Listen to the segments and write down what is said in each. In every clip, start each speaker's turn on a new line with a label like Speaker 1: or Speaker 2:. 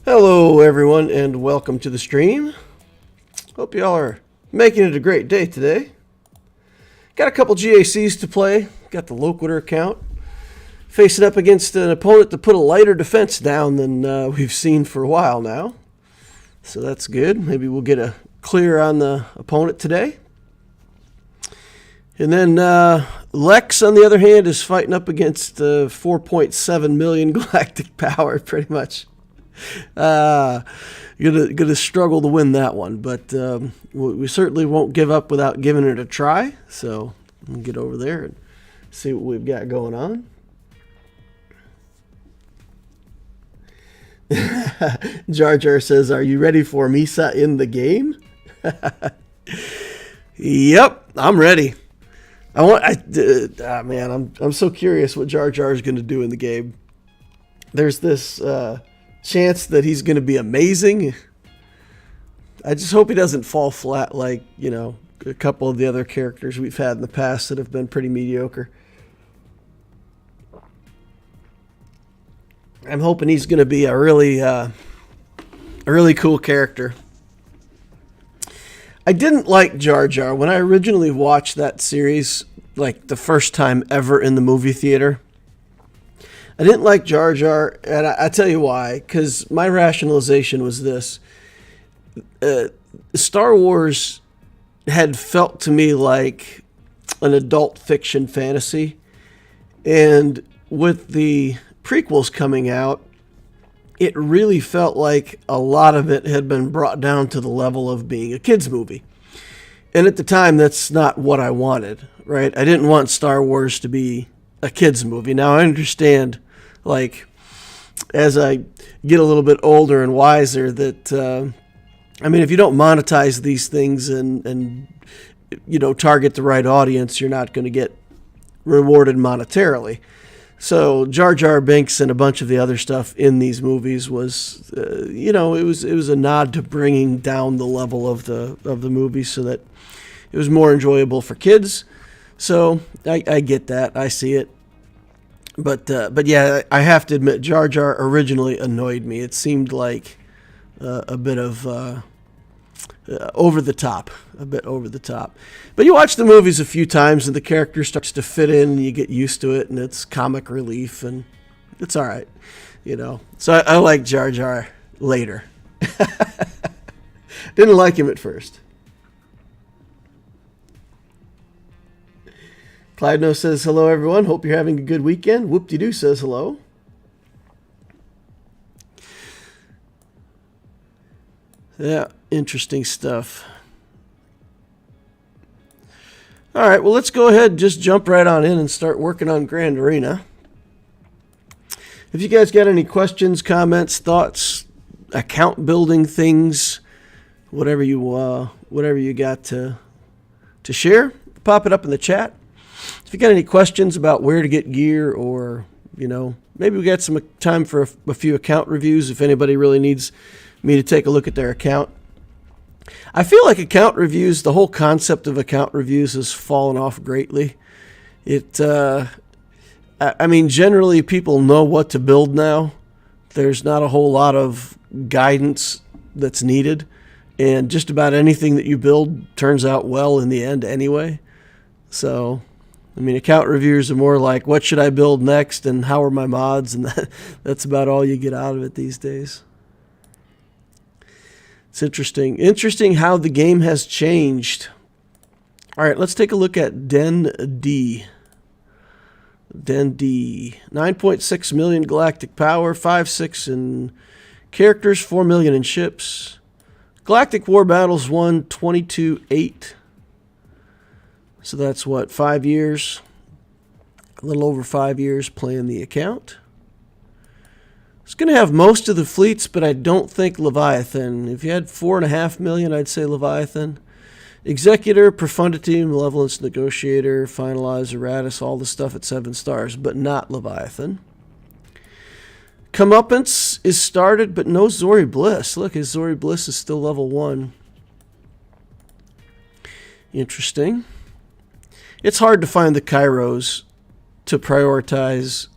Speaker 1: Hello everyone and welcome to the stream. Hope y'all are making it a great day today. Got a couple GACs to play. Got the Loquitur account. Facing up against an opponent to put a lighter defense down than we've seen for a while now. So that's good. Maybe we'll get a clear on the opponent today. And then Lex, on the other hand, is fighting up against 4.7 million galactic power, pretty much. Gonna struggle to win that one, but we certainly won't give up without giving it a try. So we'll get over there and see what we've got going on. Jar Jar says, "Are you ready for Misa in the game?" Yep, I'm ready. Man, I'm so curious what Jar Jar is going to do in the game. There's this chance that he's going to be amazing. I just hope he doesn't fall flat like, a couple of the other characters we've had in the past that have been pretty mediocre. I'm hoping he's going to be a really cool character. I didn't like Jar Jar when I originally watched that series, like the first time ever in the movie theater. I didn't like Jar Jar, and I tell you why, because my rationalization was this. Star Wars had felt to me like an adult fiction fantasy, and with the prequels coming out, it really felt like a lot of it had been brought down to the level of being a kid's movie. And at the time, that's not what I wanted, right? I didn't want Star Wars to be a kid's movie. Now, I understand, like, as I get a little bit older and wiser, that, if you don't monetize these things and target the right audience, you're not going to get rewarded monetarily. So Jar Jar Binks and a bunch of the other stuff in these movies was, it was a nod to bringing down the level of the movie so that it was more enjoyable for kids. So I get that. I see it. But yeah, I have to admit, Jar Jar originally annoyed me. It seemed like a bit of over the top, a bit over the top. But you watch the movies a few times, and the character starts to fit in, and you get used to it, and it's comic relief, and it's all right, So I like Jar Jar later. Didn't like him at first. Clyde No says, "Hello, everyone. Hope you're having a good weekend." Whoop-de-doo says hello. Yeah, interesting stuff. All right, well, let's go ahead and just jump right on in and start working on Grand Arena. If you guys got any questions, comments, thoughts, account building things, whatever you got to share, pop it up in the chat. If you got any questions about where to get gear, or maybe we got some time for a few account reviews if anybody really needs me to take a look at their account. I feel like account reviews, the whole concept of account reviews has fallen off greatly. Generally people know what to build now. There's not a whole lot of guidance that's needed, and just about anything that you build turns out well in the end anyway. So, account reviews are more like, what should I build next and how are my mods, and that's about all you get out of it these days. It's interesting how the game has changed. All right, let's take a look at Den D. 9.6 million galactic power, 5.6 in characters, 4 million in ships. Galactic War Battles won 22-8. So that's 5 years? A little over 5 years playing the account. It's going to have most of the fleets, but I don't think Leviathan. If you had 4.5 million, I'd say Leviathan. Executor, Profundity, Malevolence, Negotiator, Finalize, Eratus, all the stuff at 7 stars, but not Leviathan. Comeuppance is started, but no Zori Bliss. Look, his Zori Bliss is still level 1. Interesting. It's hard to find the Kairos to prioritize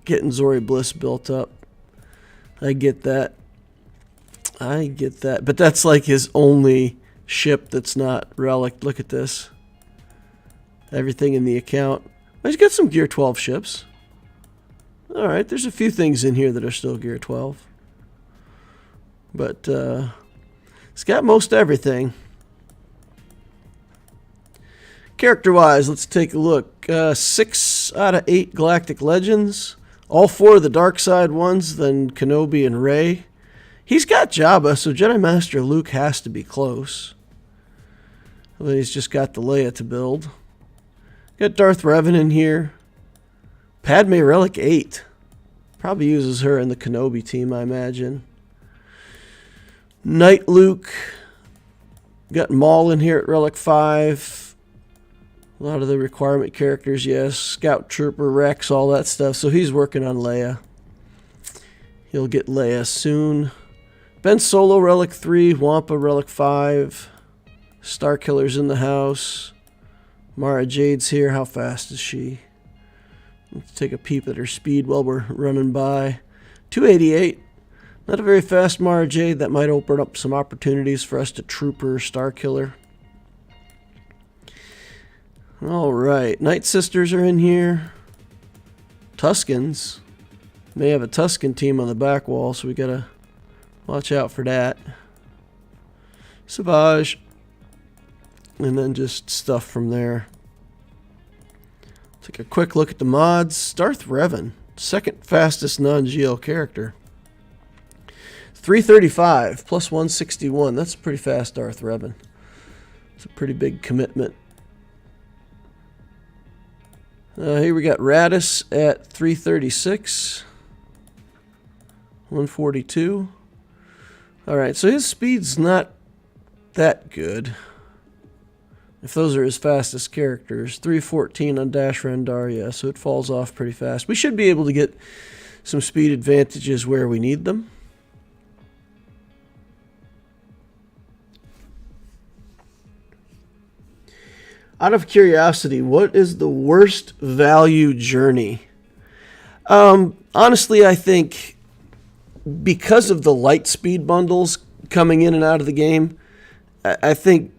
Speaker 1: getting Zori Bliss built up. I get that. I get that. But that's like his only ship that's not relic. Look at this. Everything in the account. He's got some Gear 12 ships. Alright, there's a few things in here that are still Gear 12. But it's got most everything. Character-wise, let's take a look. 6 out of 8 Galactic Legends. All 4 of the dark side ones, then Kenobi and Rey. He's got Jabba, so Jedi Master Luke has to be close. But he's just got the Leia to build. Got Darth Revan in here. Padme Relic 8. Probably uses her in the Kenobi team, I imagine. Knight Luke. Got Maul in here at Relic 5. A lot of the requirement characters, yes. Scout Trooper, Rex, all that stuff. So he's working on Leia. He'll get Leia soon. Ben Solo, Relic 3. Wampa, Relic 5. Starkiller's in the house. Mara Jade's here. How fast is she? Let's take a peep at her speed while we're running by. 288. Not a very fast Mara Jade. That might open up some opportunities for us to Trooper Starkiller. Alright, Night Sisters are in here. Tuskens. May have a Tusken team on the back wall, so we gotta watch out for that. Savage. And then just stuff from there. Take a quick look at the mods. Darth Revan, second fastest non-GL character. 335 plus 161. That's pretty fast, Darth Revan. It's a pretty big commitment. Here we got Radis at 336. 142. Alright, so his speed's not that good. If those are his fastest characters. 314 on Dash Rendar, yeah, so it falls off pretty fast. We should be able to get some speed advantages where we need them. Out of curiosity, what is the worst value journey? Honestly, I think because of the light speed bundles coming in and out of the game, I think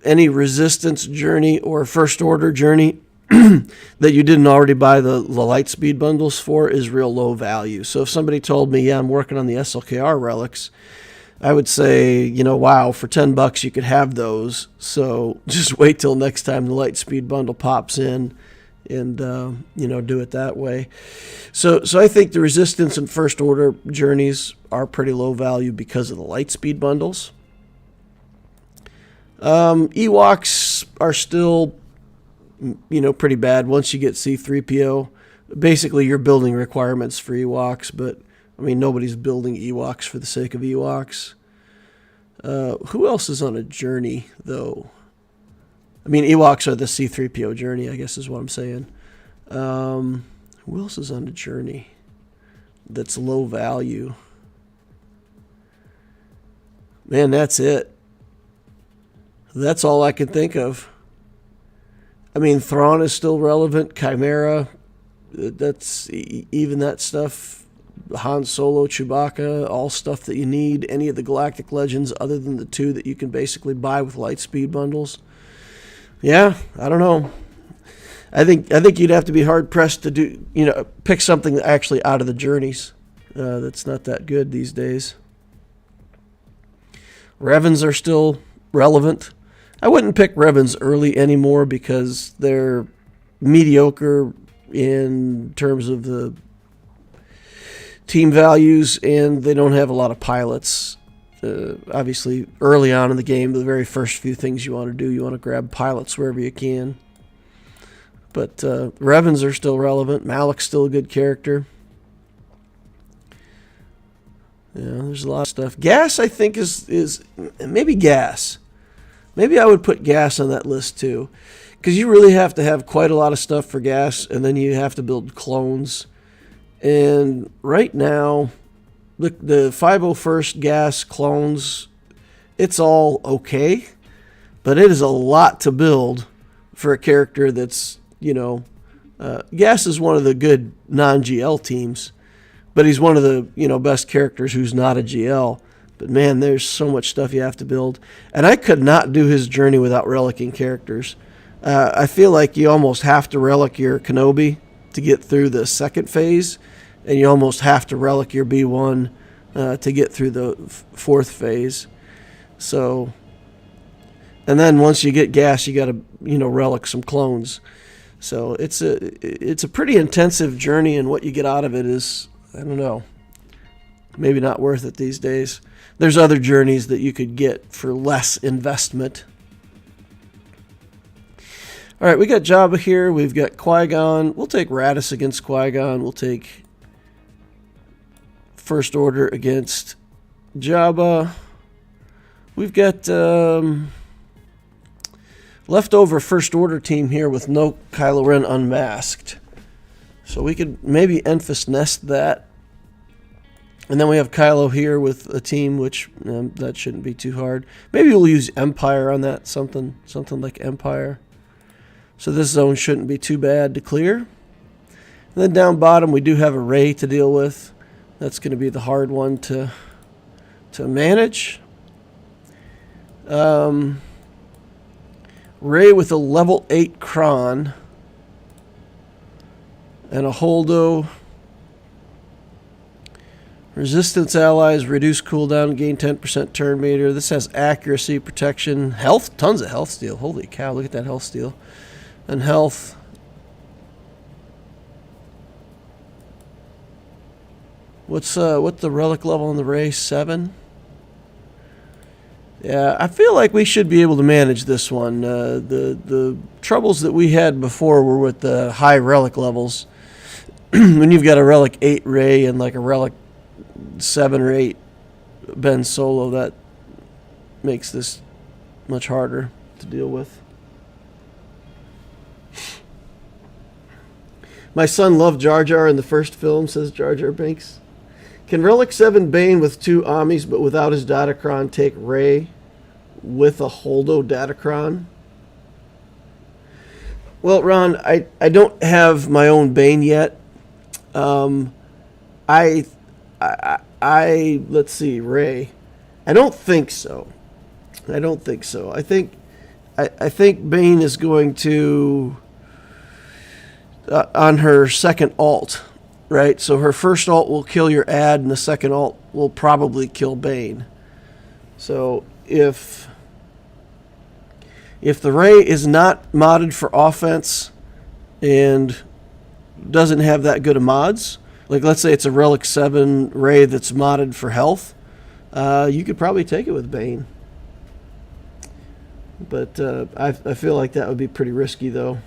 Speaker 1: any resistance journey or first order journey that you didn't already buy the light speed bundles for is real low value. So if somebody told me, yeah, I'm working on the SLKR relics, I would say, you know, wow, for $10 you could have those. So just wait till next time the light speed bundle pops in and, you know, do it that way. So I think the resistance and first order journeys are pretty low value because of the light speed bundles. Ewoks are still, you know, pretty bad once you get C-3PO. Basically, you're building requirements for Ewoks, but I mean, nobody's building Ewoks for the sake of Ewoks. Who else is on a journey, though? I mean, Ewoks are the C-3PO journey, I guess is what I'm saying. Who else is on a journey that's low value? Man, that's it. That's all I can think of. I mean, Thrawn is still relevant. Chimera, that's even that stuff. Han Solo, Chewbacca, all stuff that you need. Any of the Galactic Legends other than the 2 that you can basically buy with light speed bundles. Yeah, I don't know. I think you'd have to be hard pressed to do, you know, pick something actually out of the journeys. That's not that good these days. Revans are still relevant. I wouldn't pick Revans early anymore because they're mediocre in terms of the team values, and they don't have a lot of pilots. Obviously, early on in the game, the very first few things you want to do, you want to grab pilots wherever you can. But Revans are still relevant. Malik's still a good character. Yeah, there's a lot of stuff. Gas, I think, is maybe Gas. Maybe I would put Gas on that list too, because you really have to have quite a lot of stuff for Gas, and then you have to build clones. And right now, the 501st Gas clones, it's all okay, but it is a lot to build for a character that's, you know, Gas is one of the good non-GL teams, but he's one of the, you know, best characters who's not a GL. But man, there's so much stuff you have to build. And I could not do his journey without relicking characters. I feel like you almost have to relic your Kenobi to get through the second phase, and you almost have to relic your B1 to get through the fourth phase. So, and then once you get gas, you got to relic some clones. So it's a pretty intensive journey, and what you get out of it is, I don't know, maybe not worth it these days. There's other journeys that you could get for less investment. All right, we got Jabba here. We've got Qui-Gon. We'll take Raddus against Qui-Gon. We'll take First Order against Jabba. We've got leftover First Order team here with no Kylo Ren unmasked. So we could maybe Enfys Nest that. And then we have Kylo here with a team, which that shouldn't be too hard. Maybe we'll use Empire on that, something like Empire. So this zone shouldn't be too bad to clear. And then down bottom, we do have a Rey to deal with. That's going to be the hard one to manage. Rey with a level 8 Kron. And a Holdo. Resistance allies, reduce cooldown, gain 10% turn meter. This has accuracy, protection, health, tons of health steal. Holy cow, look at that health steal. And health. What's the relic level on the Rey? 7? Yeah, I feel like we should be able to manage this one. The troubles that we had before were with the high relic levels. When you've got a relic 8 Rey and like a relic 7 or 8 Ben Solo, that makes this much harder to deal with. My son loved Jar Jar in the first film, says Jar Binks. Can Relic 7 Bane with 2 Amis but without his Datacron take Rey with a Holdo Datacron? Well, Ron, I don't have my own Bane yet. Let's see, Rey. I don't think so. I think Bane is going to on her second alt, right? So her first alt will kill your ad, and the second alt will probably kill Bane. So if the Rey is not modded for offense and doesn't have that good of mods, like let's say it's a Relic 7 Rey that's modded for health, you could probably take it with Bane. But I feel like that would be pretty risky, though.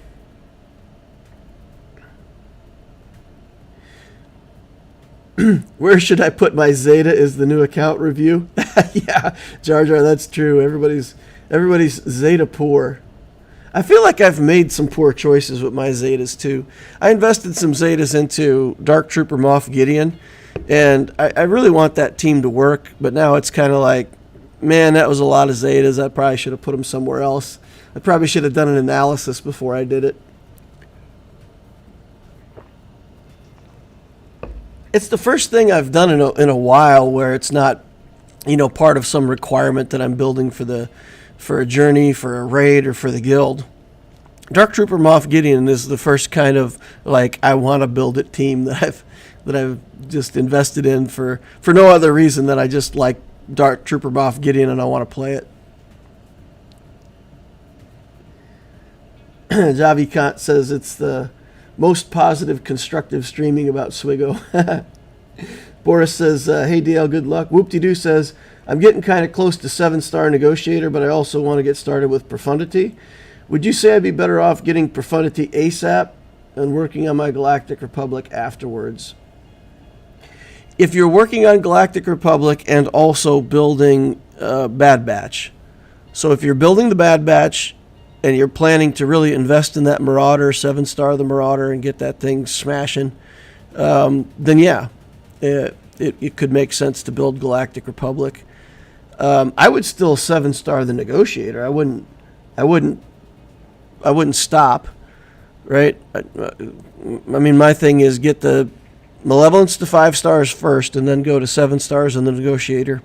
Speaker 1: Where should I put my Zeta is the new account review. Yeah, Jar Jar, that's true. Everybody's Zeta poor. I feel like I've made some poor choices with my Zetas too. I invested some Zetas into Dark Trooper Moff Gideon, and I really want that team to work, but now it's kind of like, man, that was a lot of Zetas. I probably should have put them somewhere else. I probably should have done an analysis before I did it. It's the first thing I've done in a while where it's not, part of some requirement that I'm building for a journey, for a raid, or for the guild. Dark Trooper Moff Gideon is the first kind of like I want to build it team that I've just invested in for no other reason than I just like Dark Trooper Moff Gideon and I want to play it. Javi Kant says it's the most positive, constructive streaming about Swgoh. Boris says, hey DL, good luck. Whoop-de-doo says, I'm getting kind of close to 7-star negotiator, but I also want to get started with Profundity. Would you say I'd be better off getting Profundity ASAP and working on my Galactic Republic afterwards? If you're working on Galactic Republic and also building Bad Batch, so if you're building the Bad Batch and you're planning to really invest in that Marauder, 7-star the Marauder, and get that thing smashing, then yeah, it could make sense to build Galactic Republic. I would still 7-star the Negotiator. I wouldn't stop, right? I mean, my thing is get the Malevolence to 5 stars first, and then go to 7 stars on the Negotiator.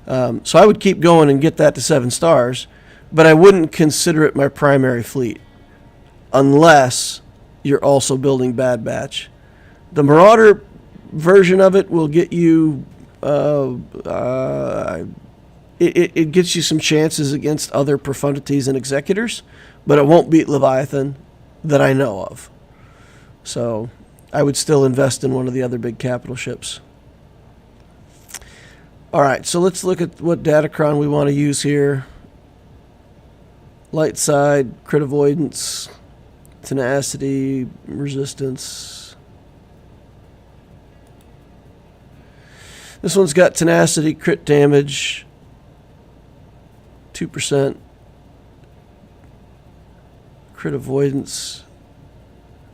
Speaker 1: So I would keep going and get that to 7 stars, but I wouldn't consider it my primary fleet unless you're also building Bad Batch. The Marauder version of it will get you it gets you some chances against other Profundities and Executors, but it won't beat Leviathan that I know of. So I would still invest in one of the other big capital ships. All right, so let's look at what Datacron we want to use here. Light side, crit avoidance, tenacity, resistance. This one's got tenacity, crit damage, 2%, crit avoidance.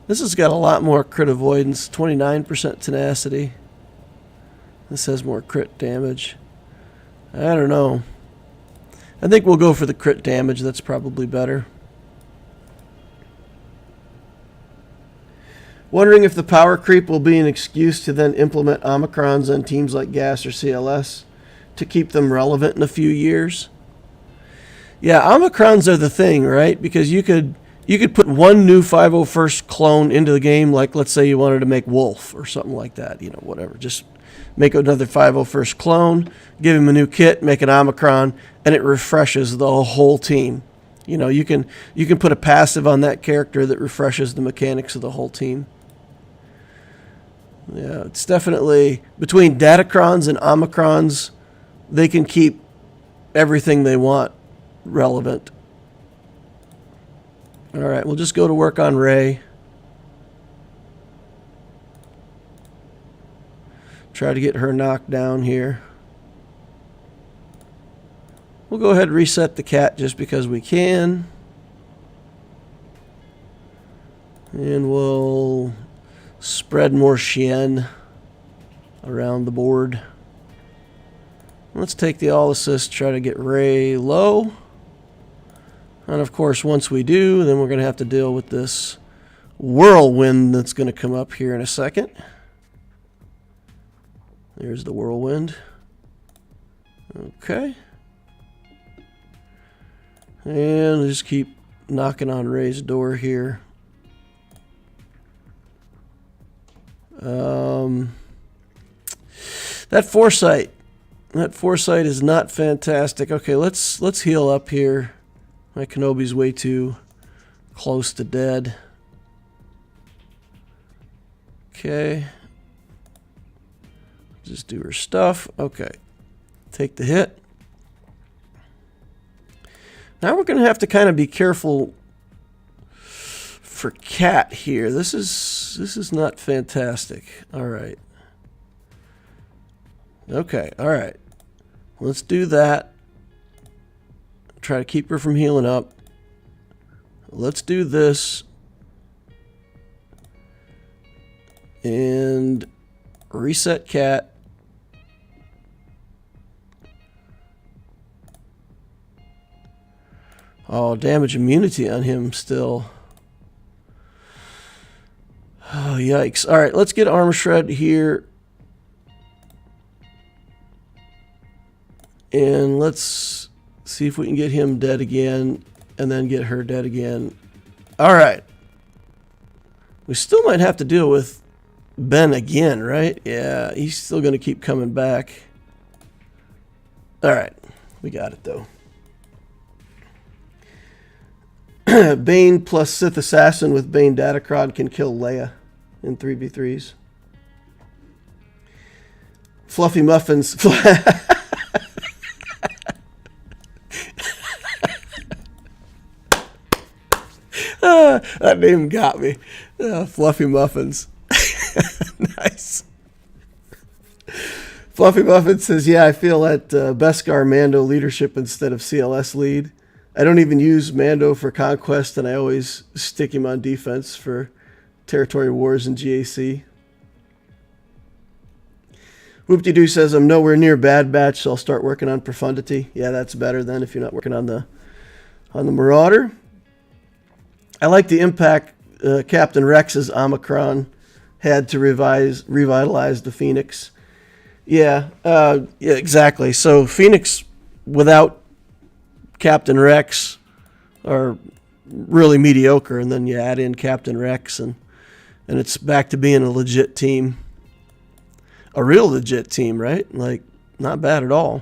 Speaker 1: This has got a lot more crit avoidance, 29% tenacity. This has more crit damage. I don't know. I think we'll go for the crit damage. That's probably better. Wondering if the power creep will be an excuse to then implement omicrons on teams like GAS or CLS to keep them relevant in a few years. Yeah, omicrons are the thing, right? Because you could put one new 501st clone into the game, like let's say you wanted to make Wolf or something like that, you know, whatever. Just make another 501st clone, give him a new kit, make an omicron, and it refreshes the whole team. You know, you can put a passive on that character that refreshes the mechanics of the whole team. Yeah, it's definitely between Datacrons and omicrons, they can keep everything they want relevant. All right, we'll just go to work on Rey. Try to get her knocked down here. We'll go ahead and reset the cat just because we can. And we'll spread more Shen around the board. Let's take the all assist, try to get Rey low. And of course, once we do, then we're going to have to deal with this whirlwind that's going to come up here in a second. There's the whirlwind. Okay. And we'll just keep knocking on Rey's door here. That foresight is not fantastic. Okay, let's heal up here. My Kenobi's way too close to dead. Okay. Just do her stuff. Okay. Take the hit. Now we're going to have to kind of be careful for Cat here. This is not fantastic. All right. Okay. All right. Let's do that. Try to keep her from healing up. Let's do this. And reset Cat. Oh, damage immunity on him still. Oh, yikes. All right, let's get Armor Shred here. And let's see if we can get him dead again and then get her dead again. All right. We still might have to deal with Ben again, right? Yeah, he's still going to keep coming back. All right. We got it, though. Bane plus Sith Assassin with Bane Datacron can kill Leia in 3v3s. Fluffy Muffins. That name got me. Fluffy Muffins. Nice. Fluffy Muffins says, yeah, I feel at Beskar Mando leadership instead of CLS lead. I don't even use Mando for conquest, and I always stick him on defense for territory wars and GAC. Whoop-de-doo says, I'm nowhere near Bad Batch, so I'll start working on Profundity. Yeah, that's better then if you're not working on the Marauder. I like the impact Captain Rex's Omicron had to revitalize the Phoenix. Yeah, exactly. So Phoenix without Captain Rex are really mediocre, and then you add in Captain Rex, and it's back to being a legit team. A real legit team, right? Like, not bad at all.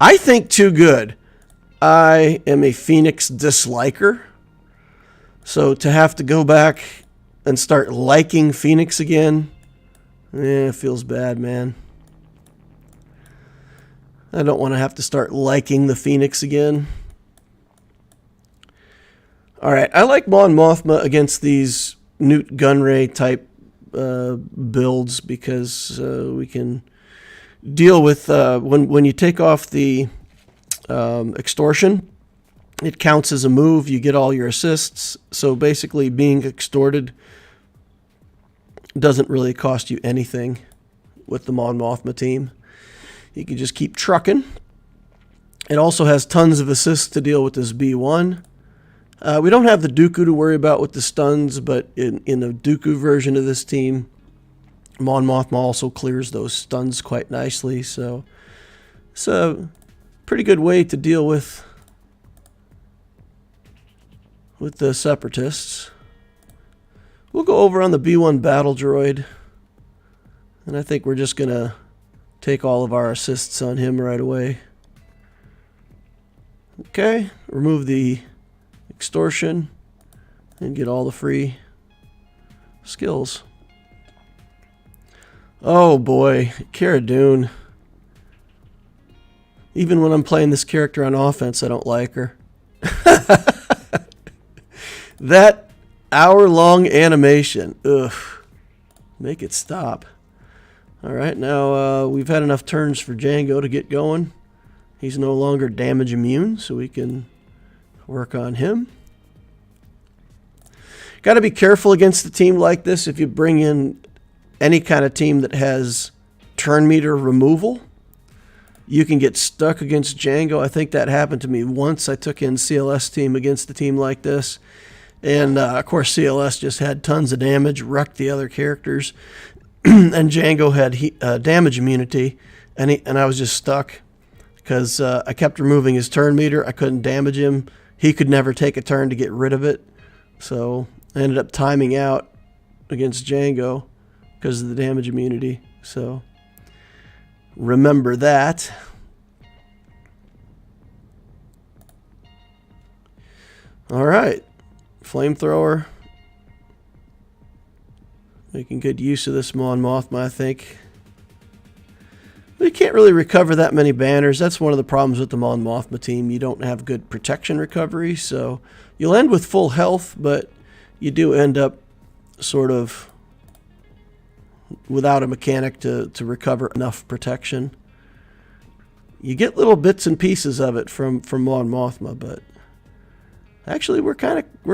Speaker 1: I think too good. I am a Phoenix disliker. So to have to go back and start liking Phoenix again, it feels bad, man. I don't want to have to start liking the Phoenix again. All right, I like Mon Mothma against these Newt Gunray type builds because we can deal with when you take off the extortion, it counts as a move. You get all your assists. So basically being extorted doesn't really cost you anything with the Mon Mothma team. You can just keep trucking. It also has tons of assists to deal with this B1. We don't have the Dooku to worry about with the stuns, but in the Dooku version of this team, Mon Mothma also clears those stuns quite nicely. So it's a pretty good way to deal with the Separatists. We'll go over on the B1 battle droid, and I think we're just going to take all of our assists on him right away. Okay, remove the extortion and get all the free skills. Oh boy, Cara Dune. Even when I'm playing this character on offense, I don't like her. That hour-long animation. Ugh. Make it stop. Alright, now we've had enough turns for Jango to get going. He's no longer damage immune, so we can work on him. Got to be careful against a team like this if you bring in any kind of team that has turn meter removal. You can get stuck against Jango. I think that happened to me once. I took in CLS team against a team like this. And, of course, CLS just had tons of damage, wrecked the other characters. And Jango had damage immunity, and I was just stuck because I kept removing his turn meter. I couldn't damage him. He could never take a turn to get rid of it. So I ended up timing out against Jango because of the damage immunity. So remember that. All right. Flamethrower. Making good use of this Mon Mothma, I think. We can't really recover that many banners. That's one of the problems with the Mon Mothma team. You don't have good protection recovery, so you'll end with full health, but you do end up sort of without a mechanic to recover enough protection. You get little bits and pieces of it from Mon Mothma, but actually we're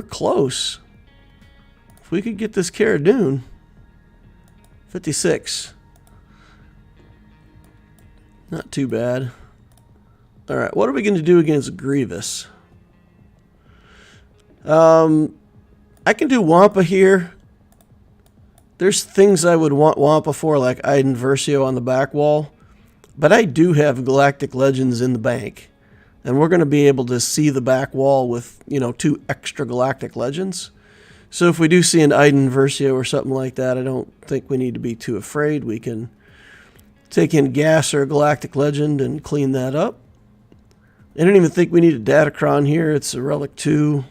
Speaker 1: close. If we could get this Cara Dune, 56. Not too bad. All right, what are we going to do against Grievous? I can do Wampa here. There's things I would want Wampa for, like Iden Versio on the back wall. But I do have Galactic Legends in the bank. And we're going to be able to see the back wall with, 2 extra Galactic Legends. So if we do see an Iden Versio or something like that, I don't think we need to be too afraid. We can take in Gas or a Galactic Legend and clean that up. I don't even think we need a Datacron here. It's a Relic 2.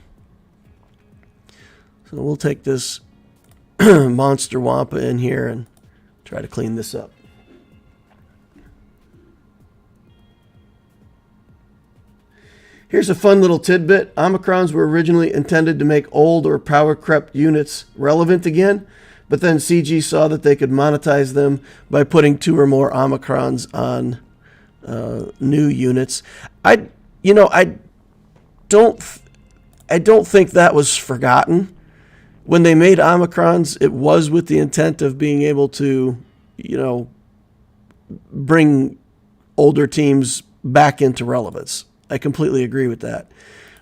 Speaker 1: So we'll take this Monster Wampa in here and try to clean this up. Here's a fun little tidbit. Omicrons were originally intended to make old or power-crept units relevant again, but then CG saw that they could monetize them by putting 2 or more Omicrons on new units. I don't think that was forgotten. When they made Omicrons, it was with the intent of being able to, bring older teams back into relevance. I completely agree with that.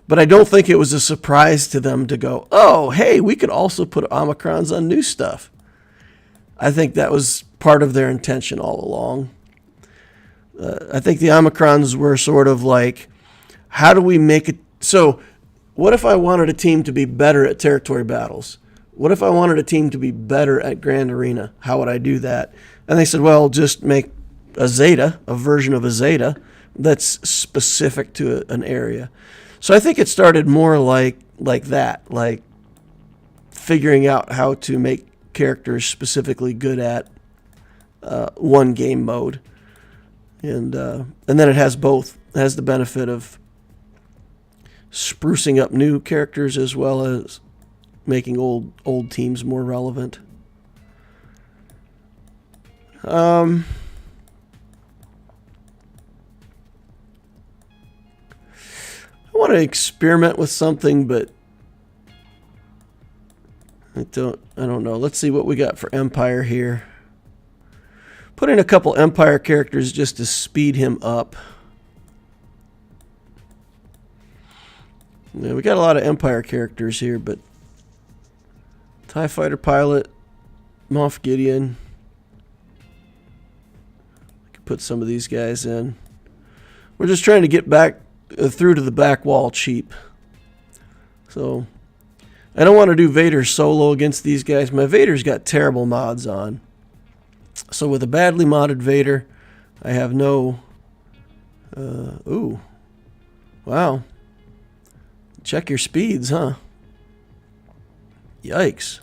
Speaker 1: But I don't think it was a surprise to them to go, oh, hey, we could also put Omicrons on new stuff. I think that was part of their intention all along. I think the omicrons were sort of like, how do we make it? So what if I wanted a team to be better at territory battles? What if I wanted a team to be better at Grand Arena? How would I do that? And they said, well, just make a Zeta, a version of a Zeta that's specific to an area. So I think it started more like that, like figuring out how to make characters specifically good at one game mode. And then it has both. It has the benefit of sprucing up new characters as well as making old teams more relevant. I want to experiment with something, but I don't know. Let's see what we got for Empire here. Put in a couple Empire characters just to speed him up. Yeah, we got a lot of Empire characters here, but TIE Fighter Pilot, Moff Gideon. I could put some of these guys in. We're just trying to get back through to the back wall cheap. So I don't want to do Vader solo against these guys. My Vader's got terrible mods on. So with a badly modded Vader, I have no... ooh. Wow. Check your speeds, huh? Yikes.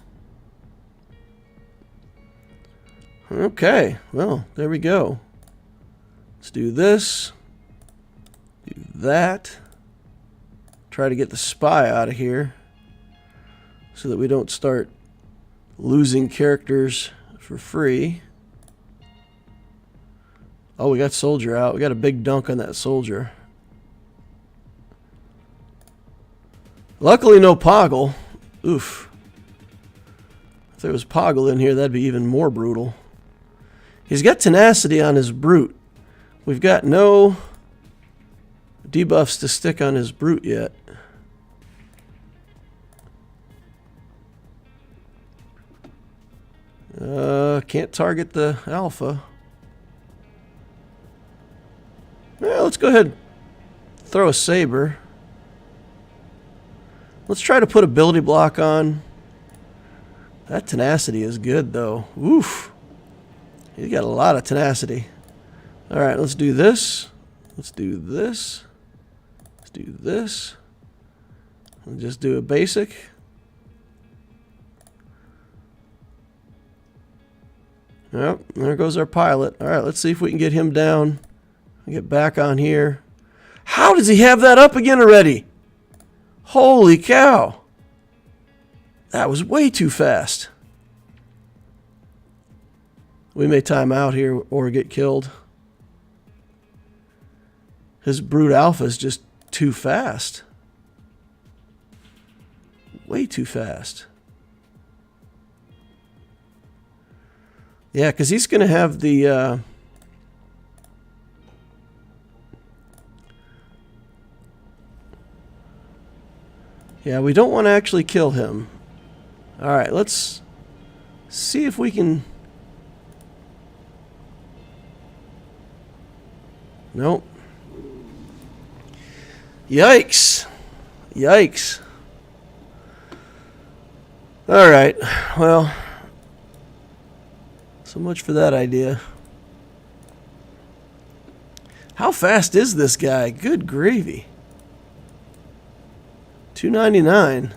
Speaker 1: Okay, well, there we go. Let's do this. Do that. Try to get the spy out of here so that we don't start losing characters for free. Oh, we got Soldier out. We got a big dunk on that Soldier. Luckily, no Poggle. Oof. If there was Poggle in here, that'd be even more brutal. He's got tenacity on his Brute. We've got no debuffs to stick on his Brute yet. Can't target the Alpha. Well, let's go ahead and throw a Saber. Let's try to put ability block on. That tenacity is good, though. Oof. He's got a lot of tenacity. All right, let's do this. Let's do this. Let's do this. We'll just do a basic. Yep, there goes our pilot. All right, let's see if we can get him down. Get back on here. How does he have that up again already? Holy cow. That was way too fast. We may time out here or get killed. His Brute Alpha is just too fast. Way too fast. Yeah, because he's going to have the... Yeah, we don't want to actually kill him. All right, let's see if we can... Nope. Yikes. Yikes. All right, well, so much for that idea. How fast is this guy? Good gravy. 299.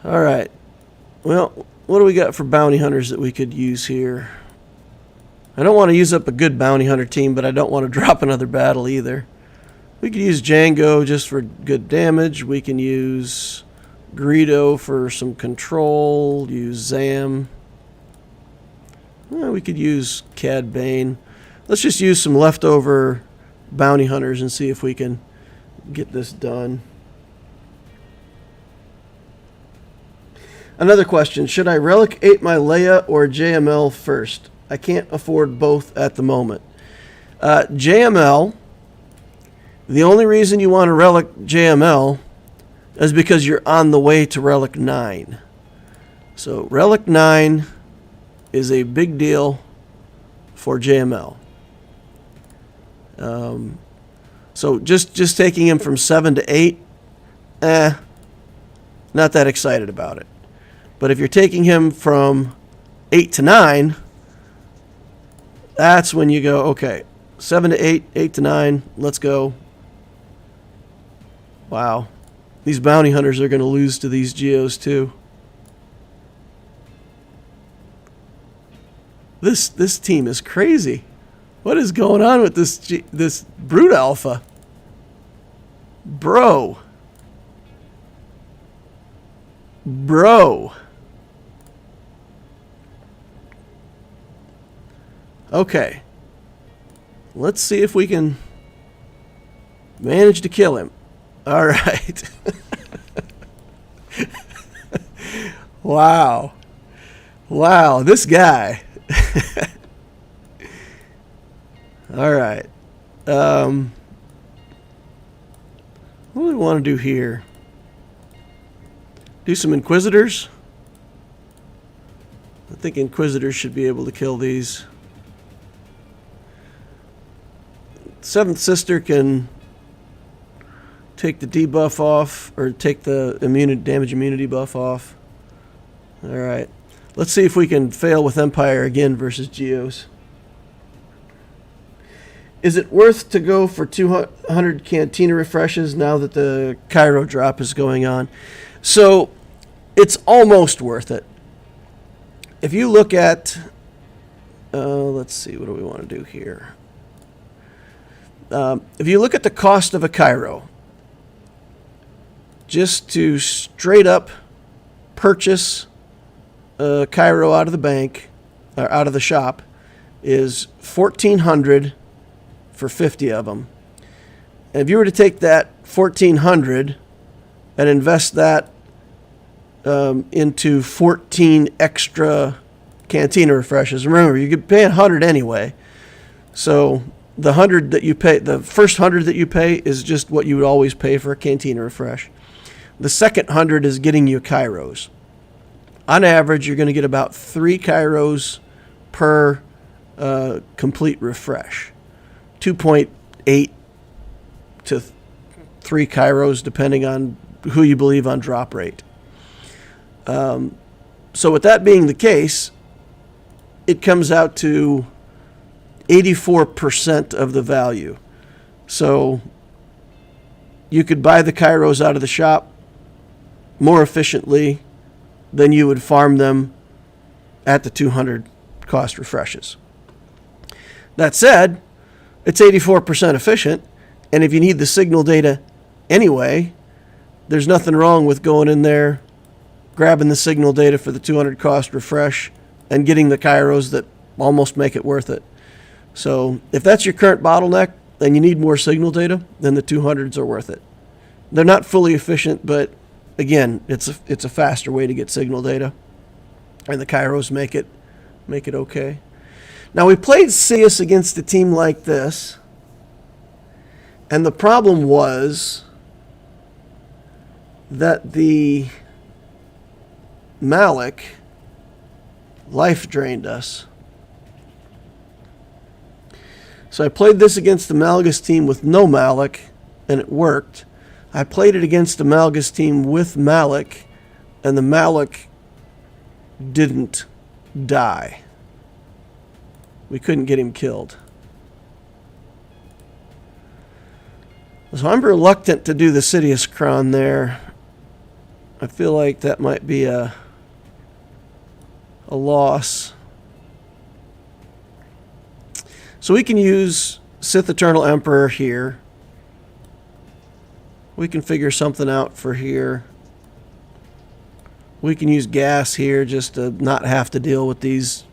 Speaker 1: All right. Well, what do we got for bounty hunters that we could use here? I don't want to use up a good bounty hunter team, but I don't want to drop another battle either. We could use Django just for good damage. We can use Greedo for some control. Use Zam. Well, we could use Cad Bane. Let's just use some leftover bounty hunters and see if we can get this done. Another question. Should I Relic 8 my Leia or JML first? I can't afford both at the moment. JML, the only reason you want to Relic JML is because you're on the way to Relic 9. So Relic 9 is a big deal for JML. So just taking him from 7 to 8, not that excited about it. But if you're taking him from 8 to 9, that's when you go, okay, 7 to 8, 8 to 9, let's go. Wow. These bounty hunters are going to lose to these Geos too. This team is crazy. What is going on with this Brute Alpha? Bro. Okay. Let's see if we can manage to kill him. All right. Wow. Wow, this guy. All right. What do we want to do here? Do some Inquisitors? I think Inquisitors should be able to kill these. Seventh Sister can take the debuff off, or take the damage immunity buff off. Alright. Let's see if we can fail with Empire again versus Geos. Is it worth to go for 200 Cantina refreshes now that the Cairo drop is going on? So, it's almost worth it. If you look at... let's see, what do we want to do here? If you look at the cost of a Cairo, just to straight up purchase a Cairo out of the bank, or out of the shop, is $1,400 for 50 of them. And if you were to take that $1,400 and invest that into 14 extra Cantina refreshes, remember you could pay 100 anyway. So the 100 that you pay, the first 100 that you pay is just what you would always pay for a Cantina refresh. The second 100 is getting you Kairos. On average, you're going to get about 3 Kairos per complete refresh. 2.8 to 3 Kairos, depending on who you believe on drop rate. So with that being the case, it comes out to 84% of the value. So you could buy the Kairos out of the shop more efficiently than you would farm them at the 200 cost refreshes. That said, it's 84% efficient, and if you need the signal data anyway, there's nothing wrong with going in there, grabbing the signal data for the 200 cost refresh, and getting the Kairos that almost make it worth it. So if that's your current bottleneck and you need more signal data, then the 200s are worth it. They're not fully efficient, but again, it's a faster way to get signal data, and the Kairos make it okay. Now we played Sius against a team like this, and the problem was that the Malik life drained us. So I played this against the Malgus team with no Malik, and it worked. I played it against the Malgus team with Malik, and the Malik didn't die. We couldn't get him killed. So I'm reluctant to do the Sidious Cron there. I feel like that might be a loss. So we can use Sith Eternal Emperor here. We can figure something out for here. We can use gas here just to not have to deal with these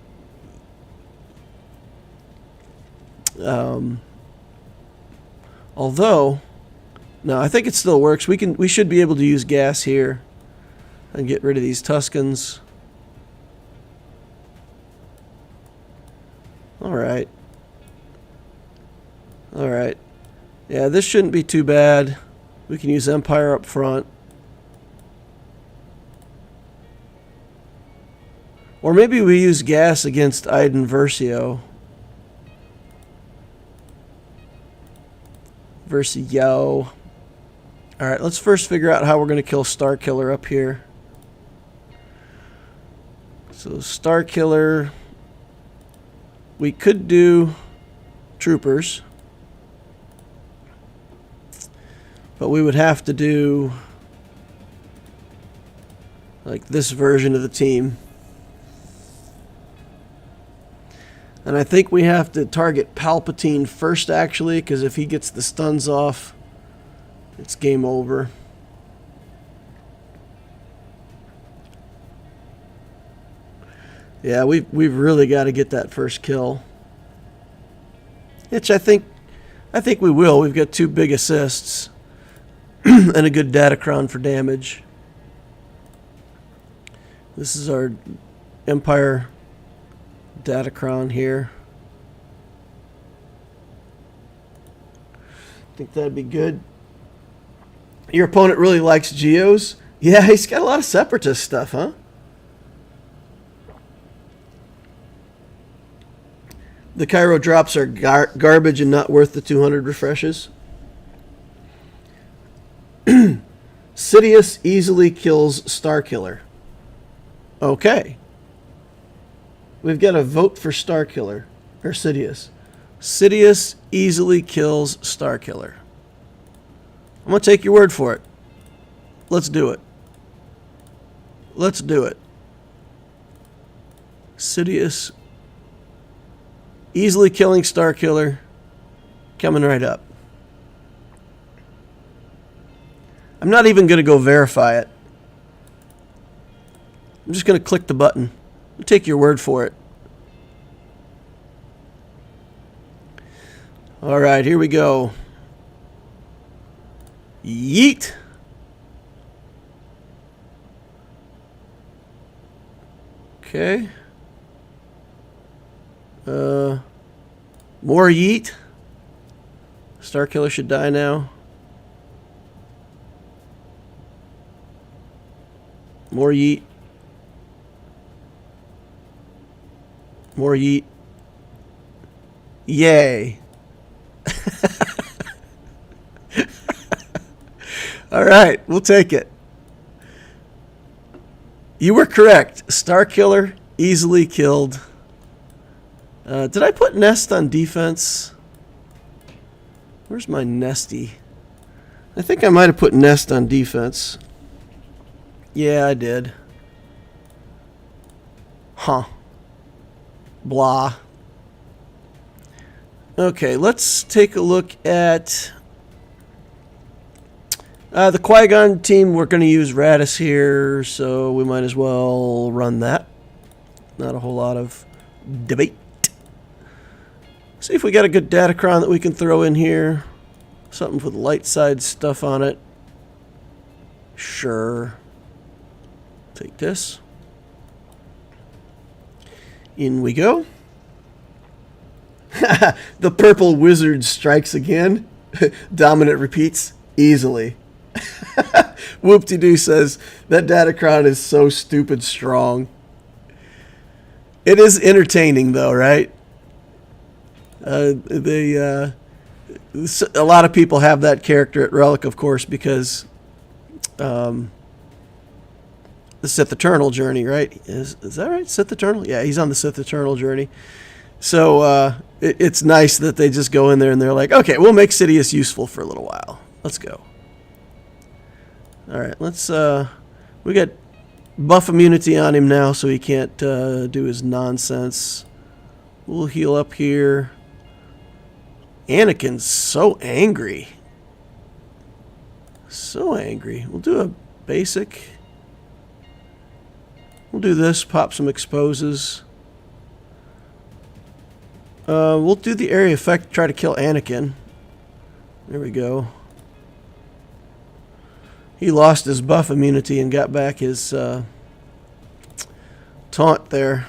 Speaker 1: although no, I think it still works. We should be able to use gas here and get rid of these Tuskens. Alright. Alright. Yeah, this shouldn't be too bad. We can use Empire up front. Or maybe we use gas against Iden Versio. Versio. Alright, let's first figure out how we're going to kill Starkiller up here. So Starkiller, we could do troopers, but we would have to do like this version of the team. And I think we have to target Palpatine first, actually, because if he gets the stuns off, it's game over. Yeah, we've really got to get that first kill. Which I think we will. We've got 2 big assists and a good datacron for damage. This is our Empire datacron here. I think that'd be good. Your opponent really likes Geos? Yeah, he's got a lot of Separatist stuff, huh? The Cairo drops are garbage and not worth the 200 refreshes. Sidious easily kills Starkiller. Okay. We've got a vote for Starkiller. Or Sidious. Sidious easily kills Starkiller. I'm going to take your word for it. Let's do it. Let's do it. Sidious easily killing Starkiller. Coming right up. I'm not even going to go verify it. I'm just going to click the button. I'll take your word for it. All right, here we go. Yeet. Okay. More yeet. Starkiller should die now. More yeet. More yeet. Yay. All right, we'll take it. You were correct. Starkiller easily killed. Did I put Nest on defense? Where's my Nesty? I think I might have put Nest on defense. Yeah, I did. Huh. Blah. Okay, let's take a look at the Qui-Gon team. We're going to use Radis here, so we might as well run that. Not a whole lot of debate. See if we got a good datacron that we can throw in here. Something with light side stuff on it. Sure. Take this. In we go. The purple wizard strikes again. Dominant repeats easily. Whoop-de-doo says, that datacron is so stupid strong. It is entertaining though, right? A lot of people have that character at Relic, of course, because the Sith Eternal journey, right? Is that right? Sith Eternal? Yeah, he's on the Sith Eternal journey. So it's nice that they just go in there and they're like, okay, we'll make Sidious useful for a little while. Let's go. All right, let's. We got buff immunity on him now, so he can't do his nonsense. We'll heal up here. Anakin's so angry. So angry. We'll do a basic. We'll do this, pop some exposes. We'll do the area effect, try to kill Anakin. There we go. He lost his buff immunity and got back his taunt there.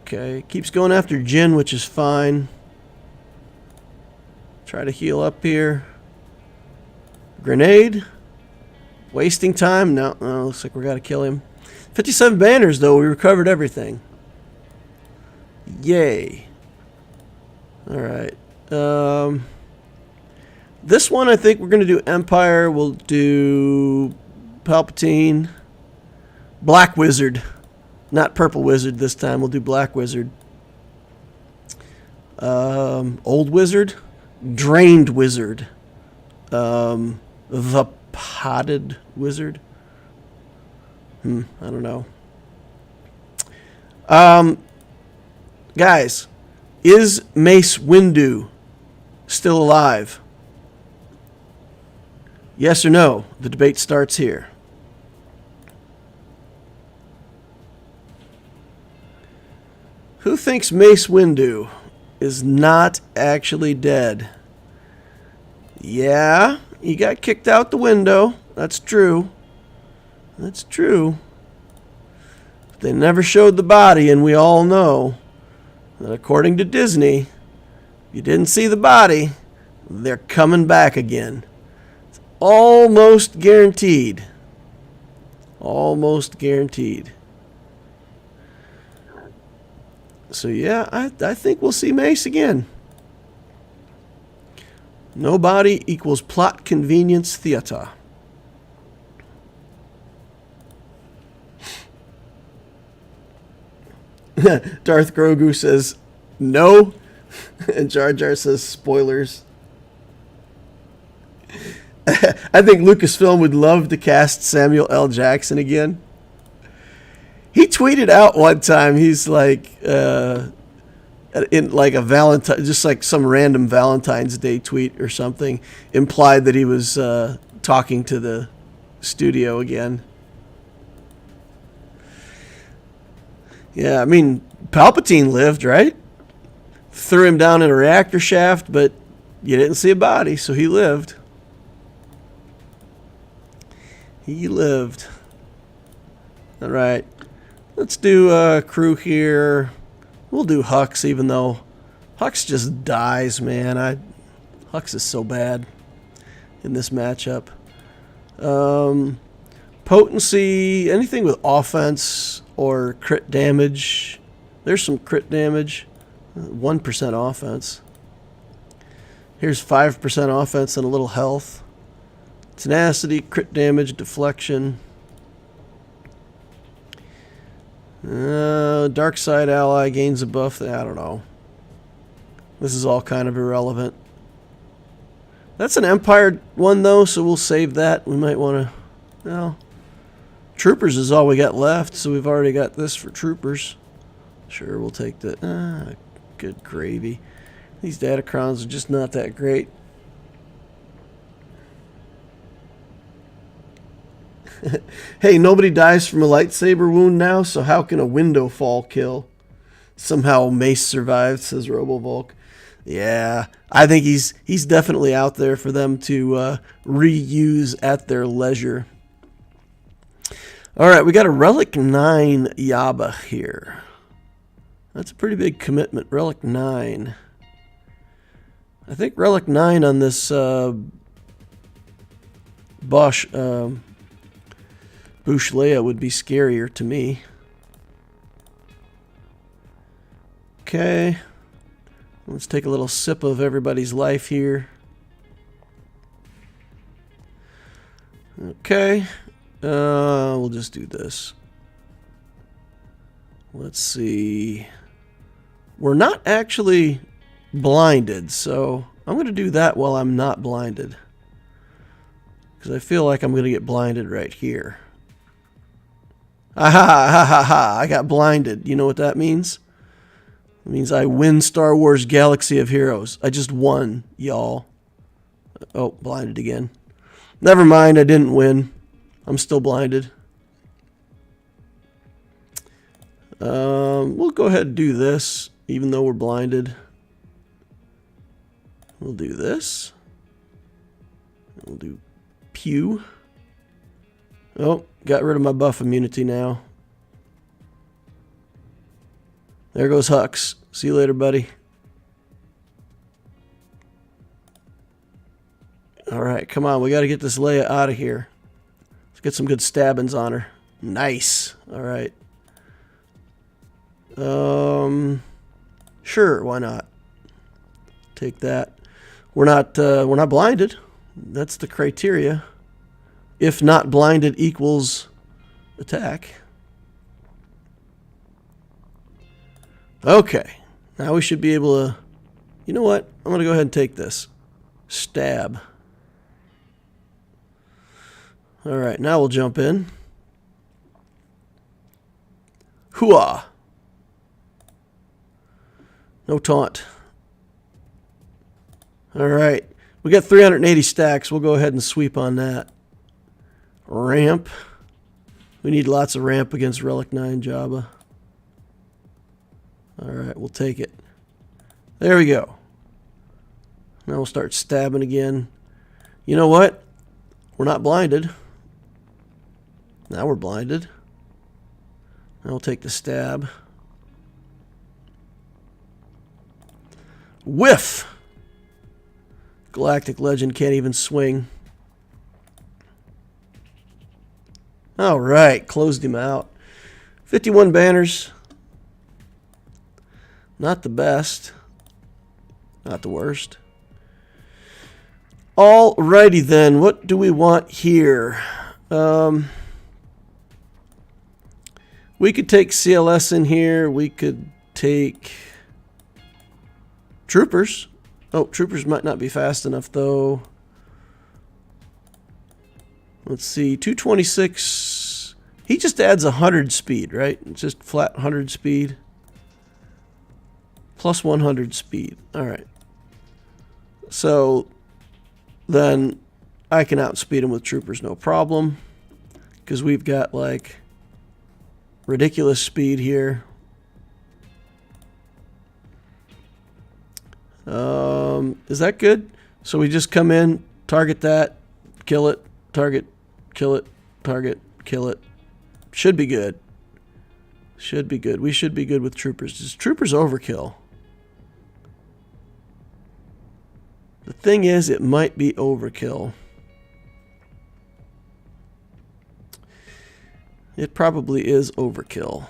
Speaker 1: Okay, keeps going after Jin, which is fine. Try to heal up here. Grenade. Wasting time? No, looks like we got to kill him. 57 banners, though. We recovered everything. Yay. Alright. This one, I think we're going to do Empire. We'll do Palpatine. Black Wizard. Not Purple Wizard this time. We'll do Black Wizard. Old Wizard. Drained Wizard. The Potted Wizard. I don't know. Guys, is Mace Windu still alive? Yes or no? The debate starts here. Who thinks Mace Windu is not actually dead? Yeah, he got kicked out the window. That's true. That's true. They never showed the body, and we all know that according to Disney, if you didn't see the body, they're coming back again. It's almost guaranteed. Almost guaranteed. So yeah, I think we'll see Mace again. No body equals plot convenience theater. Darth Grogu says no, and Jar Jar says spoilers. I think Lucasfilm would love to cast Samuel L. Jackson again. He tweeted out one time, he's like, in like a Valentine, just like some random Valentine's Day tweet or something, implied that he was talking to the studio again. Yeah, I mean, Palpatine lived, right? Threw him down in a reactor shaft, but you didn't see a body, so he lived. He lived. All right. Let's do crew here. We'll do Hux, even though Hux just dies, man. Hux is so bad in this matchup. Potency, anything with offense or crit damage. There's some crit damage. 1% offense. Here's 5% offense and a little health. Tenacity, crit damage, deflection. Dark side ally gains a buff. I don't know. This is all kind of irrelevant. That's an Empire one, though, so we'll save that. We might want to... Well, Troopers is all we got left, so we've already got this for Troopers. Sure, we'll take that. Good gravy. These Datacrons are just not that great. Hey, nobody dies from a lightsaber wound now, so how can a window fall kill? Somehow Mace survived, says RoboVolk. Yeah, I think he's definitely out there for them to reuse at their leisure. All right, we got a Relic 9 Jabba here. That's a pretty big commitment, Relic 9. I think Relic 9 on this Bosch... Bouch Leia would be scarier to me. Okay. Let's take a little sip of everybody's life here. Okay. We'll just do this. Let's see. We're not actually blinded, so I'm going to do that while I'm not blinded. Because I feel like I'm going to get blinded right here. I got blinded. You know what that means? It means I win Star Wars Galaxy of Heroes. I just won, y'all. Oh, blinded again. Never mind, I didn't win. I'm still blinded. We'll go ahead and do this, even though we're blinded. We'll do this. We'll do Pew. Oh, got rid of my buff immunity now. There goes Hux. See you later, buddy. Alright, come on. We got to get this Leia out of here. Get some good stabbings on her. Nice. All right. Sure, why not? Take that. We're not blinded. That's the criteria. If not blinded equals attack. Okay. Now we should be able to... You know what? I'm going to go ahead and take this. Stab. All right, now we'll jump in. Hooah! No taunt. All right. We got 380 stacks. We'll go ahead and sweep on that. Ramp. We need lots of ramp against Relic 9 Jabba. All right, we'll take it. There we go. Now we'll start stabbing again. You know what? We're not blinded. Now we're blinded. Now we'll take the stab. Whiff! Galactic Legend can't even swing. All right, closed him out. 51 banners. Not the best. Not the worst. Alrighty then, what do we want here? We could take CLS in here. We could take Troopers. Oh, Troopers might not be fast enough though. Let's see, 226. He just adds 100 speed, right? It's just flat 100 speed. Plus 100 speed. All right. So then I can outspeed him with Troopers, no problem. Because we've got like ridiculous speed here. Is that good? So we just come in, target that, kill it, target, kill it, target, kill it. Should be good. Should be good. We should be good with Troopers. Is Troopers overkill? The thing is, it might be overkill. It probably is overkill.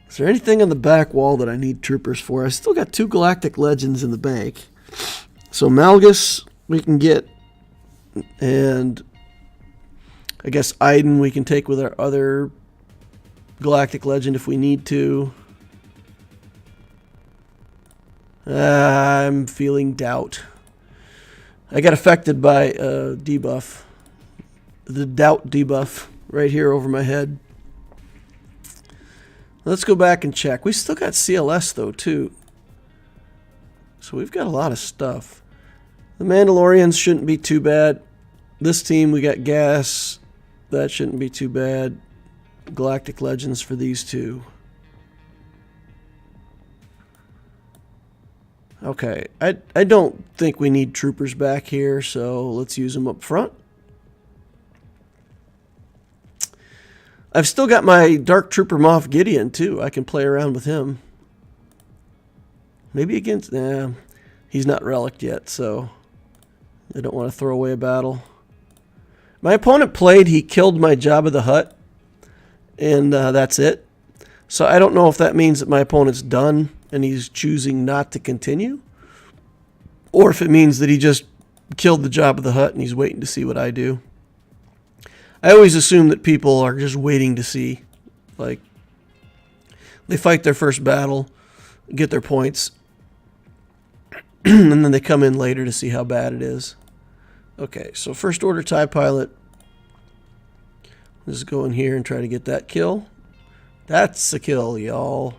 Speaker 1: Is there anything on the back wall that I need Troopers for? I still got 2 Galactic Legends in the bank. So Malgus we can get, and I guess Iden we can take with our other Galactic Legend if we need to. I'm feeling doubt. I got affected by a debuff. The doubt debuff right here over my head. Let's go back and check. We still got CLS though too. So we've got a lot of stuff. The Mandalorians shouldn't be too bad. This team we got gas. That shouldn't be too bad. Galactic Legends for these two. Okay, I don't think we need Troopers back here, so let's use them up front. I've still got my Dark Trooper Moff Gideon, too. I can play around with him. Maybe against... Nah, he's not relicked yet, so I don't want to throw away a battle. My opponent played, he killed my Jabba the Hutt, and that's it. So I don't know if that means that my opponent's done and he's choosing not to continue, or if it means that he just killed the Jabba the Hutt and he's waiting to see what I do. I always assume that people are just waiting to see. Like, they fight their first battle, get their points, and then they come in later to see how bad it is. Okay, so First Order TIE Pilot. Let's go in here and try to get that kill. That's a kill, y'all.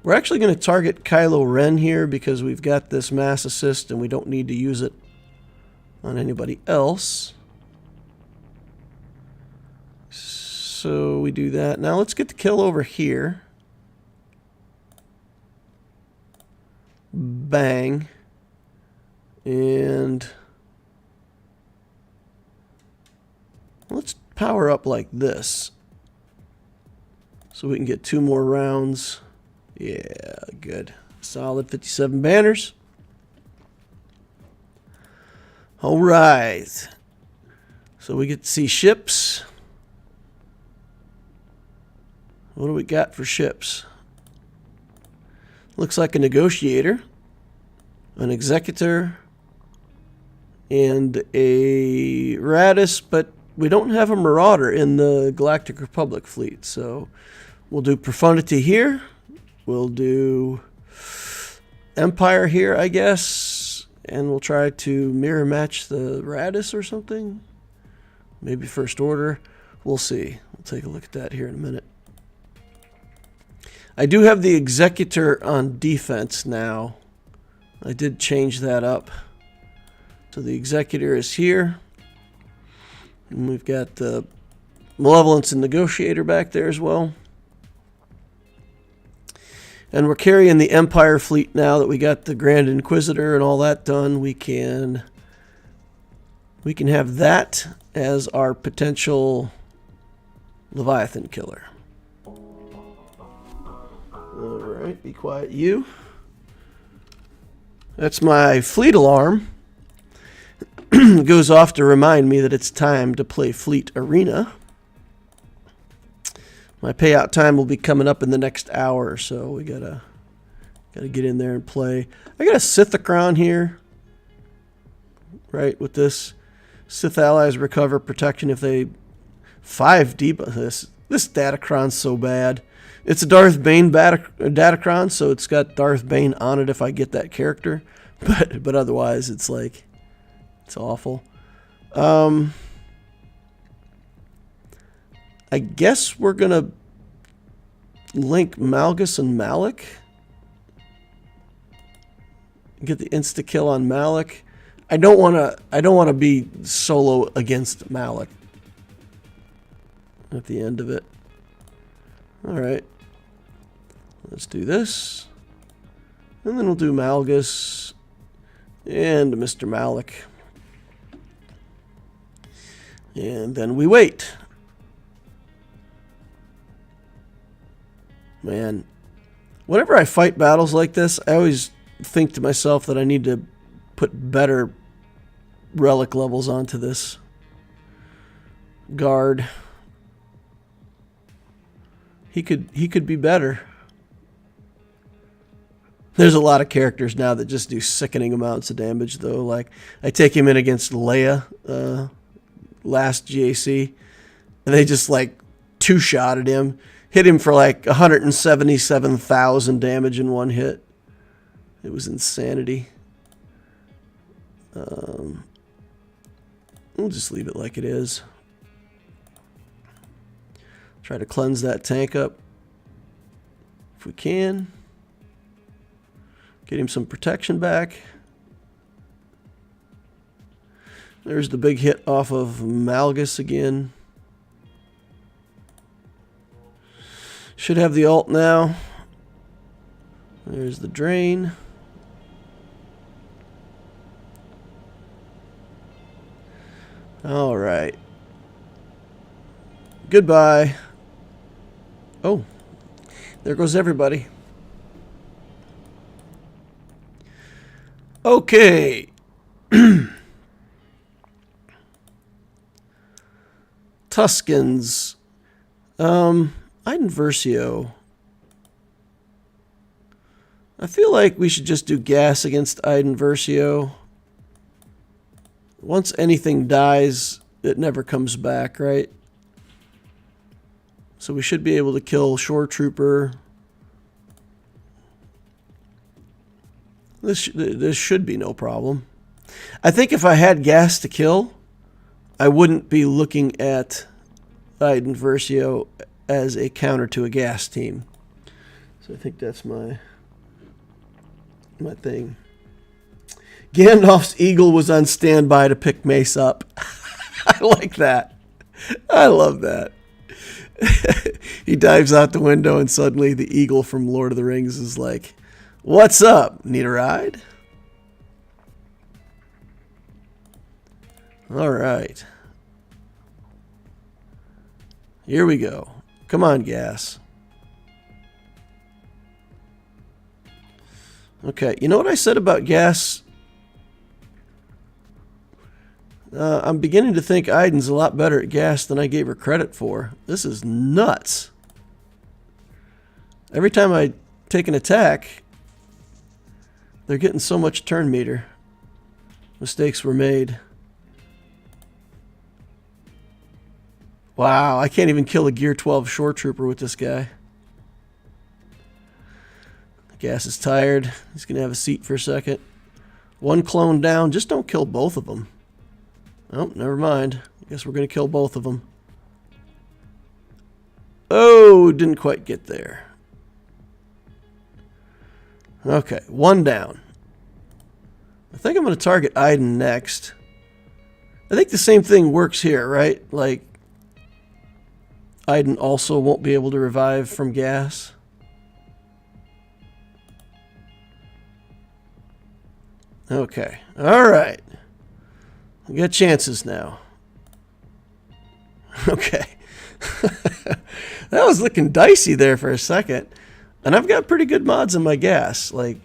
Speaker 1: We're actually going to target Kylo Ren here because we've got this mass assist and we don't need to use it on anybody else. So we do that. Now let's get the kill over here. Bang. And let's power up like this so we can get 2 more rounds. Yeah, good. Solid 57 banners. All right. So we get to see ships. What do we got for ships? Looks like a negotiator, an executor, and a Radis, but we don't have a Marauder in the Galactic Republic fleet. So we'll do Profundity here. We'll do Empire here, I guess. And we'll try to mirror match the Radis or something. Maybe First Order. We'll see. We'll take a look at that here in a minute. I do have the Executor on defense now. I did change that up. So the Executor is here. And we've got the Malevolence and Negotiator back there as well. And we're carrying the Empire fleet now that we got the Grand Inquisitor and all that done. We can have that as our potential Leviathan killer. Alright, be quiet, you. That's my fleet alarm. It goes off to remind me that it's time to play Fleet Arena. My payout time will be coming up in the next hour or so. We gotta get in there and play. I got a Sithicron here. Right, with this. Sith allies recover protection if they 5 debuff. This Datacron's so bad. It's a Darth Bane Datacron, so it's got Darth Bane on it if I get that character. But otherwise, it's like, it's awful. I guess we're gonna link Malgus and Malak. Get the insta kill on Malak. I don't wanna be solo against Malak at the end of it. Alright. Let's do this. And then we'll do Malgus and Mr. Malak. And then we wait. Man, whenever I fight battles like this, I always think to myself that I need to put better relic levels onto this guard. He could be better. There's a lot of characters now that just do sickening amounts of damage, though. Like, I take him in against Leia last GAC, and they just, like, two-shotted him. Hit him for, like, 177,000 damage in one hit. It was insanity. We'll just leave it like it is. Try to cleanse that tank up if we can. Get him some protection back. There's the big hit off of Malgus again. Should have the ult now. There's the drain. All right. Goodbye. Oh, there goes everybody. Okay. Tuskens. Iden Versio. I feel like we should just do gas against Iden Versio. Once anything dies, it never comes back, right? So we should be able to kill Shore Trooper. This should be no problem. I think if I had gas to kill, I wouldn't be looking at Iden Versio as a counter to a gas team. So I think that's my thing. Gandalf's eagle was on standby to pick Mace up. I like that. I love that. He dives out the window and suddenly the eagle from Lord of the Rings is like, "What's up? Need a ride?" All right. Here we go. Come on, gas. Okay, you know what I said about gas I'm beginning to think Iden's a lot better at gas than I gave her credit for. This is nuts. Every time I take an attack, they're getting so much turn meter. Mistakes were made. Wow, I can't even kill a Gear 12 Shore Trooper with this guy. Gas is tired. He's going to have a seat for a second. One clone down. Just don't kill both of them. Oh, never mind. I guess we're going to kill both of them. Oh, didn't quite get there. Okay, one down. I think I'm going to target Iden next. I think the same thing works here, right? Like, Iden also won't be able to revive from gas. Okay, alright. We got chances now. Okay. That was looking dicey there for a second. And I've got pretty good mods in my gas. Like,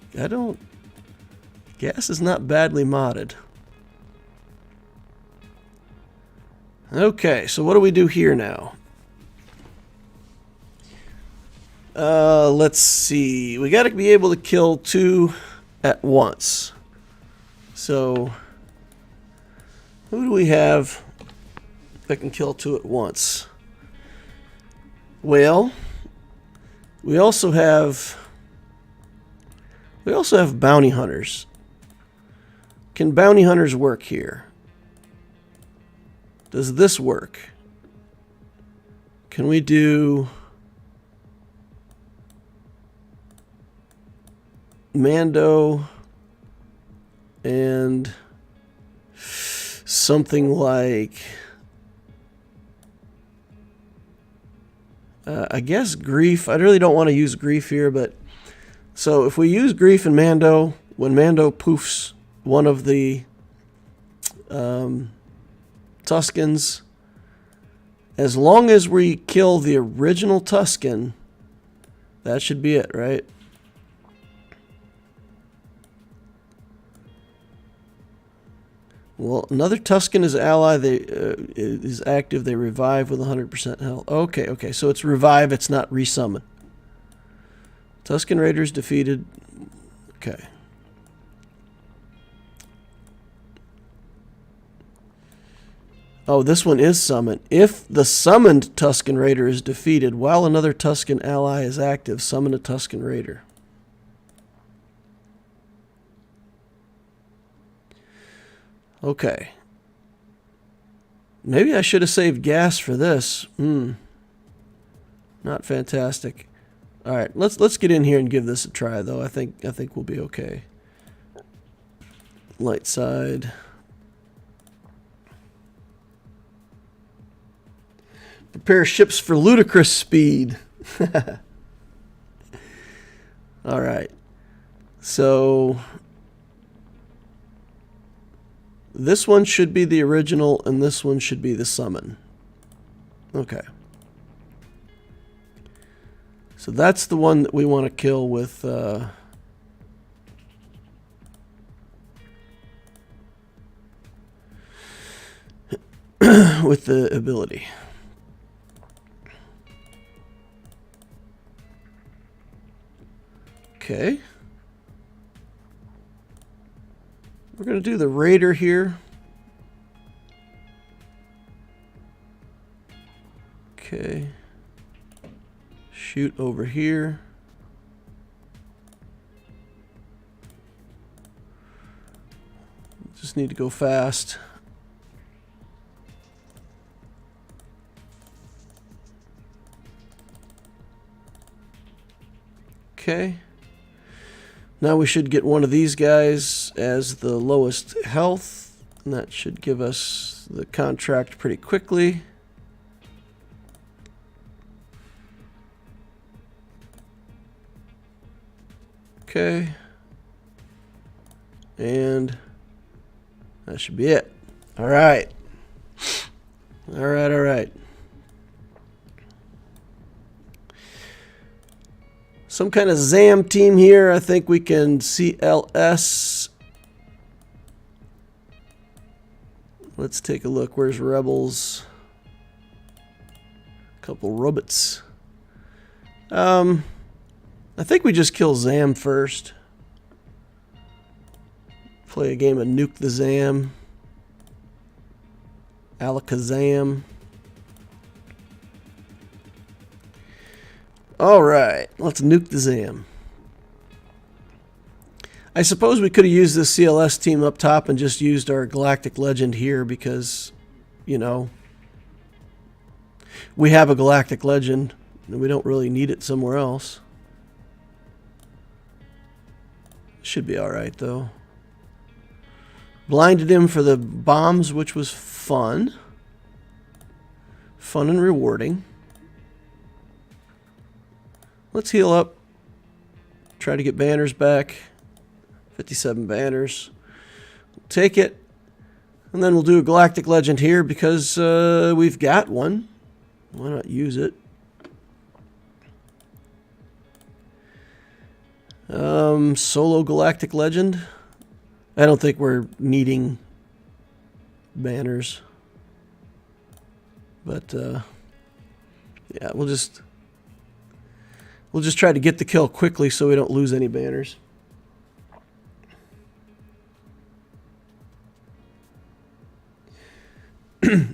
Speaker 1: gas is not badly modded. Okay, so what do we do here now? Let's see. We got to be able to kill 2 at once. So, who do we have that can kill 2 at once? Well, we also have bounty hunters. Can bounty hunters work here? Does this work? Can we do Mando and something like I guess Grief. I really don't want to use Grief here, but so if we use Grief and Mando, when Mando poofs one of the Tuskens, as long as we kill the original Tusken, that should be it, right? Well, another Tusken is ally. Is active. They revive with 100% health. Okay. So it's revive. It's not resummon. Tusken Raiders defeated. Okay. Oh, this one is summon. If the summoned Tusken Raider is defeated while another Tusken ally is active, summon a Tusken Raider. Okay. Maybe I should have saved gas for this. Not fantastic. All right, let's get in here and give this a try, though. I think we'll be okay. Light side. Prepare ships for ludicrous speed. All right. So this one should be the original, and this one should be the summon. Okay. So that's the one that we want to kill with with the ability. Okay. We're going to do the Raider here. Okay. Shoot over here. Just need to go fast. Okay. Now we should get one of these guys as the lowest health, and that should give us the contract pretty quickly. Okay. And that should be it. All right. All right. Some kind of ZAM team here. I think we can CLS. Let's take a look. Where's Rebels? A couple robots. I think we just kill Zam first. Play a game of Nuke the Zam. Alakazam. Alright, let's nuke the Zam. I suppose we could have used this CLS team up top and just used our Galactic Legend here because, you know, we have a Galactic Legend and we don't really need it somewhere else. Should be alright though. Blinded him for the bombs, which was fun. Fun and rewarding. Let's heal up. Try to get banners back. 57 banners. We'll take it. And then we'll do a Galactic Legend here because we've got one. Why not use it? Solo Galactic Legend. I don't think we're needing banners. But yeah, we'll just try to get the kill quickly so we don't lose any banners.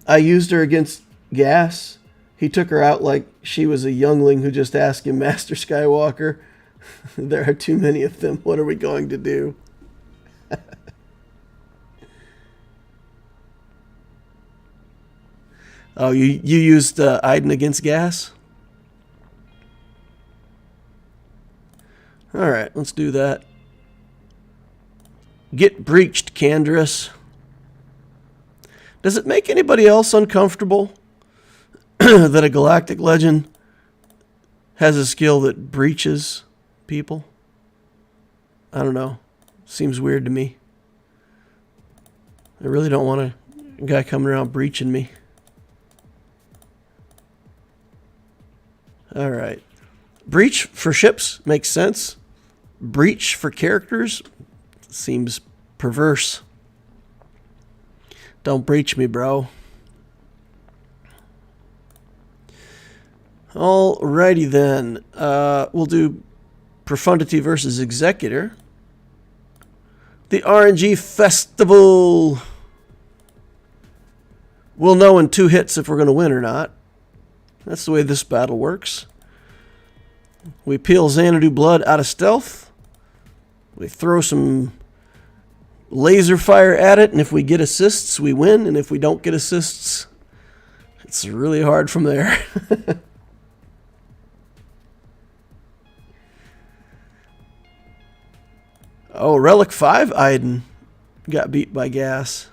Speaker 1: I used her against Gas. He took her out like she was a youngling who just asked him, Master Skywalker, there are too many of them. What are we going to do? Oh, you used Iden against Gas? Alright, let's do that. Get breached, Candrass. Does it make anybody else uncomfortable that a Galactic Legend has a skill that breaches people? I don't know. Seems weird to me. I really don't want a guy coming around breaching me. Alright. Breach for ships makes sense. Breach for characters seems perverse. Don't breach me, bro. Alrighty then. We'll do Profundity versus Executor. The RNG Festival. We'll know in 2 hits if we're going to win or not. That's the way this battle works. We peel Xanadu blood out of stealth. We throw some laser fire at it, and if we get assists, we win, and if we don't get assists, it's really hard from there. Oh, Relic 5 Iden got beat by Gas.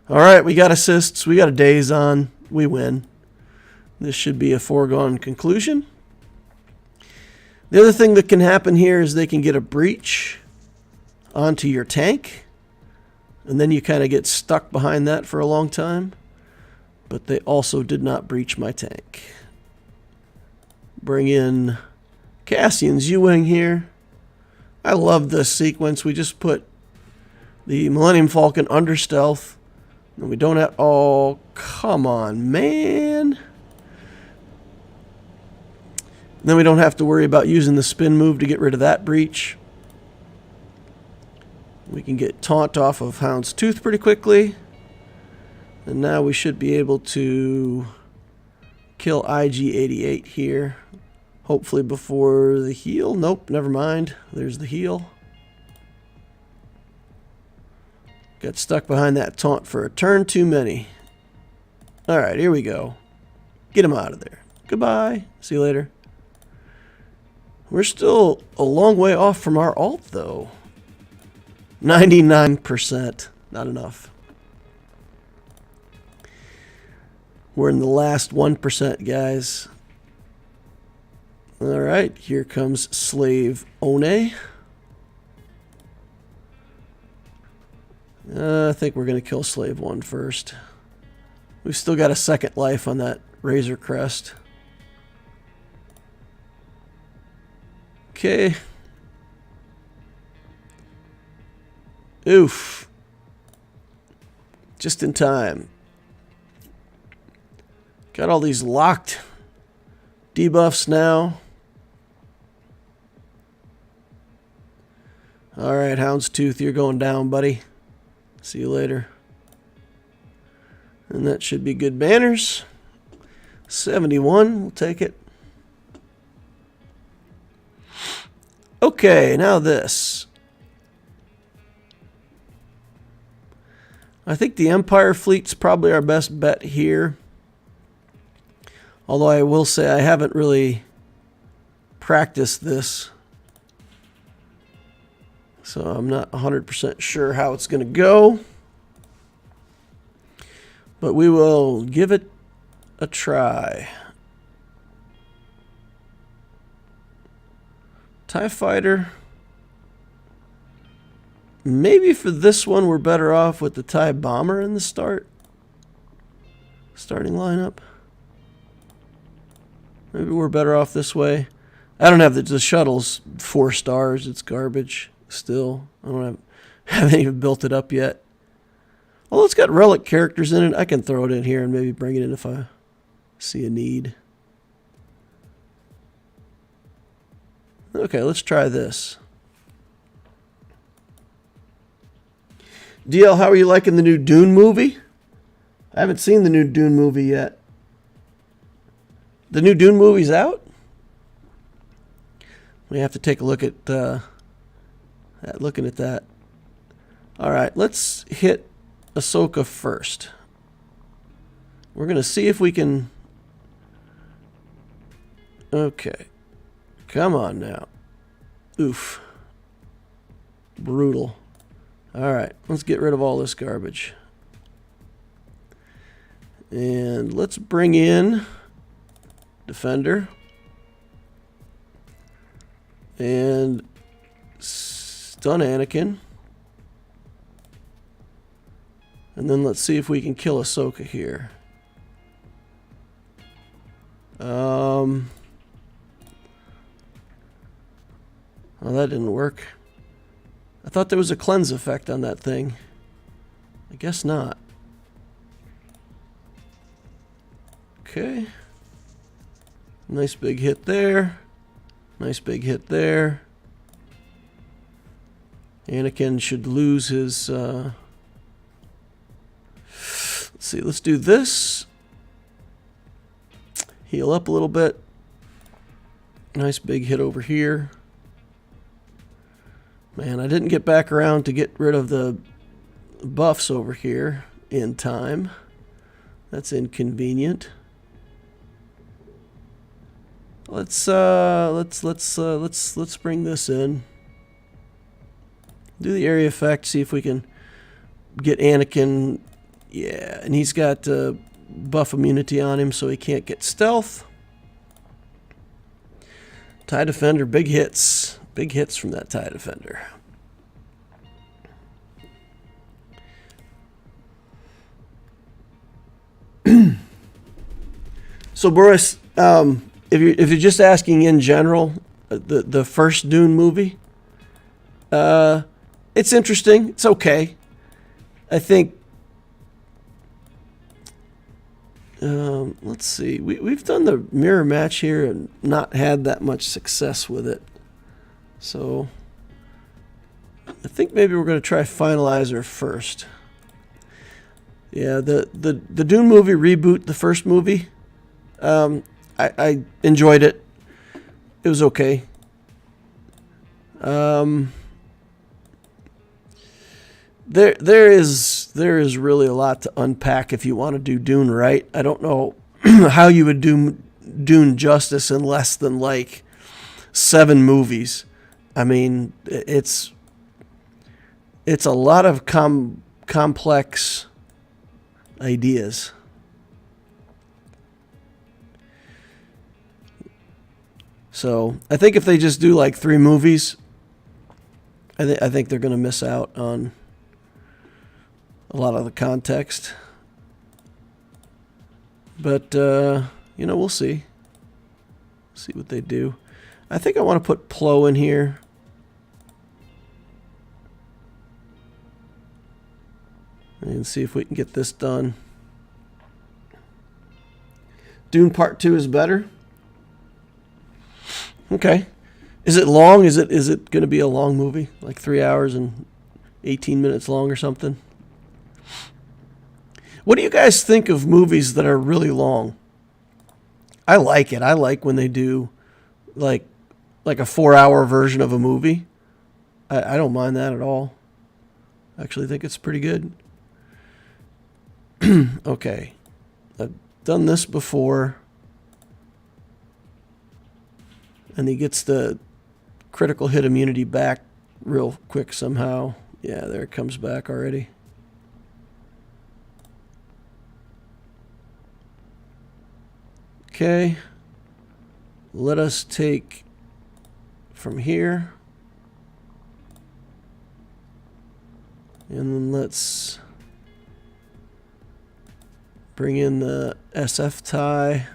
Speaker 1: Alright, we got assists, we got a daze on, we win. This should be a foregone conclusion. The other thing that can happen here is they can get a breach onto your tank, and then you kind of get stuck behind that for a long time. But they also did not breach my tank. Bring in Cassian's U-Wing here. I love this sequence. We just put the Millennium Falcon under stealth, and we don't have... Oh, come on, man. Then we don't have to worry about using the spin move to get rid of that breach. We can get taunt off of Hound's Tooth pretty quickly. And now we should be able to kill IG-88 here. Hopefully before the heal. Nope, never mind. There's the heal. Got stuck behind that taunt for a turn too many. Alright, here we go. Get him out of there. Goodbye. See you later. We're still a long way off from our ult, though. 99%. Not enough. We're in the last 1%, guys. Alright, here comes Slave One. I think we're going to kill Slave 1 first. We've still got a second life on that Razor Crest. Okay. Oof. Just in time. Got all these locked debuffs now. Alright, Houndstooth, you're going down, buddy. See you later. And that should be good banners. 71, we'll take it. Okay, now this. I think the Empire fleet's probably our best bet here. Although I will say I haven't really practiced this. So I'm not 100% sure how it's going to go. But we will give it a try. TIE Fighter. Maybe for this one we're better off with the TIE Bomber in the starting lineup. Maybe we're better off this way. I don't have the shuttle's 4 stars. It's garbage still. Haven't even built it up yet. Although it's got relic characters in it, I can throw it in here and maybe bring it in if I see a need. Okay, let's try this. DL, how are you liking the new Dune movie? I haven't seen the new Dune movie yet. The new Dune movie's out? We have to take a look at looking at that. All right, let's hit Ahsoka first. We're going to see if we can... Okay. Come on now. Oof. Brutal. All right, let's get rid of all this garbage. And let's bring in Defender. And stun Anakin. And then let's see if we can kill Ahsoka here. Well, that didn't work. I thought there was a cleanse effect on that thing. I guess not. Okay. Nice big hit there. Nice big hit there. Anakin should lose his... Let's see, let's do this. Heal up a little bit. Nice big hit over here. Man, I didn't get back around to get rid of the buffs over here in time. That's inconvenient. Let's bring this in. Do the area effect, see if we can get Anakin. Yeah, and he's got buff immunity on him, so he can't get stealth. TIE Defender, big hits. Big hits from that TIE Defender. So, Boris, if you're just asking in general, the first Dune movie, it's interesting. It's okay. I think. Let's see. We've done the mirror match here and not had that much success with it. So I think maybe we're going to try Finalizer first. Yeah, the Dune movie reboot, the first movie. I enjoyed it. It was okay. There is really a lot to unpack if you want to do Dune right. I don't know how you would do Dune justice in less than like 7 movies. I mean, it's a lot of complex ideas. So I think if they just do like 3 movies, I think they're going to miss out on a lot of the context. But, we'll see. See what they do. I think I want to put Plo in here. And see if we can get this done. Dune Part 2 is better. Okay. Is it long? Is it going to be a long movie? Like 3 hours and 18 minutes long or something? What do you guys think of movies that are really long? I like it. I like when they do like a 4-hour version of a movie. I don't mind that at all. I actually think it's pretty good. Okay. I've done this before. And he gets the critical hit immunity back real quick somehow. Yeah, there it comes back already. Okay. Let us take from here. And then let's bring in the SF tie.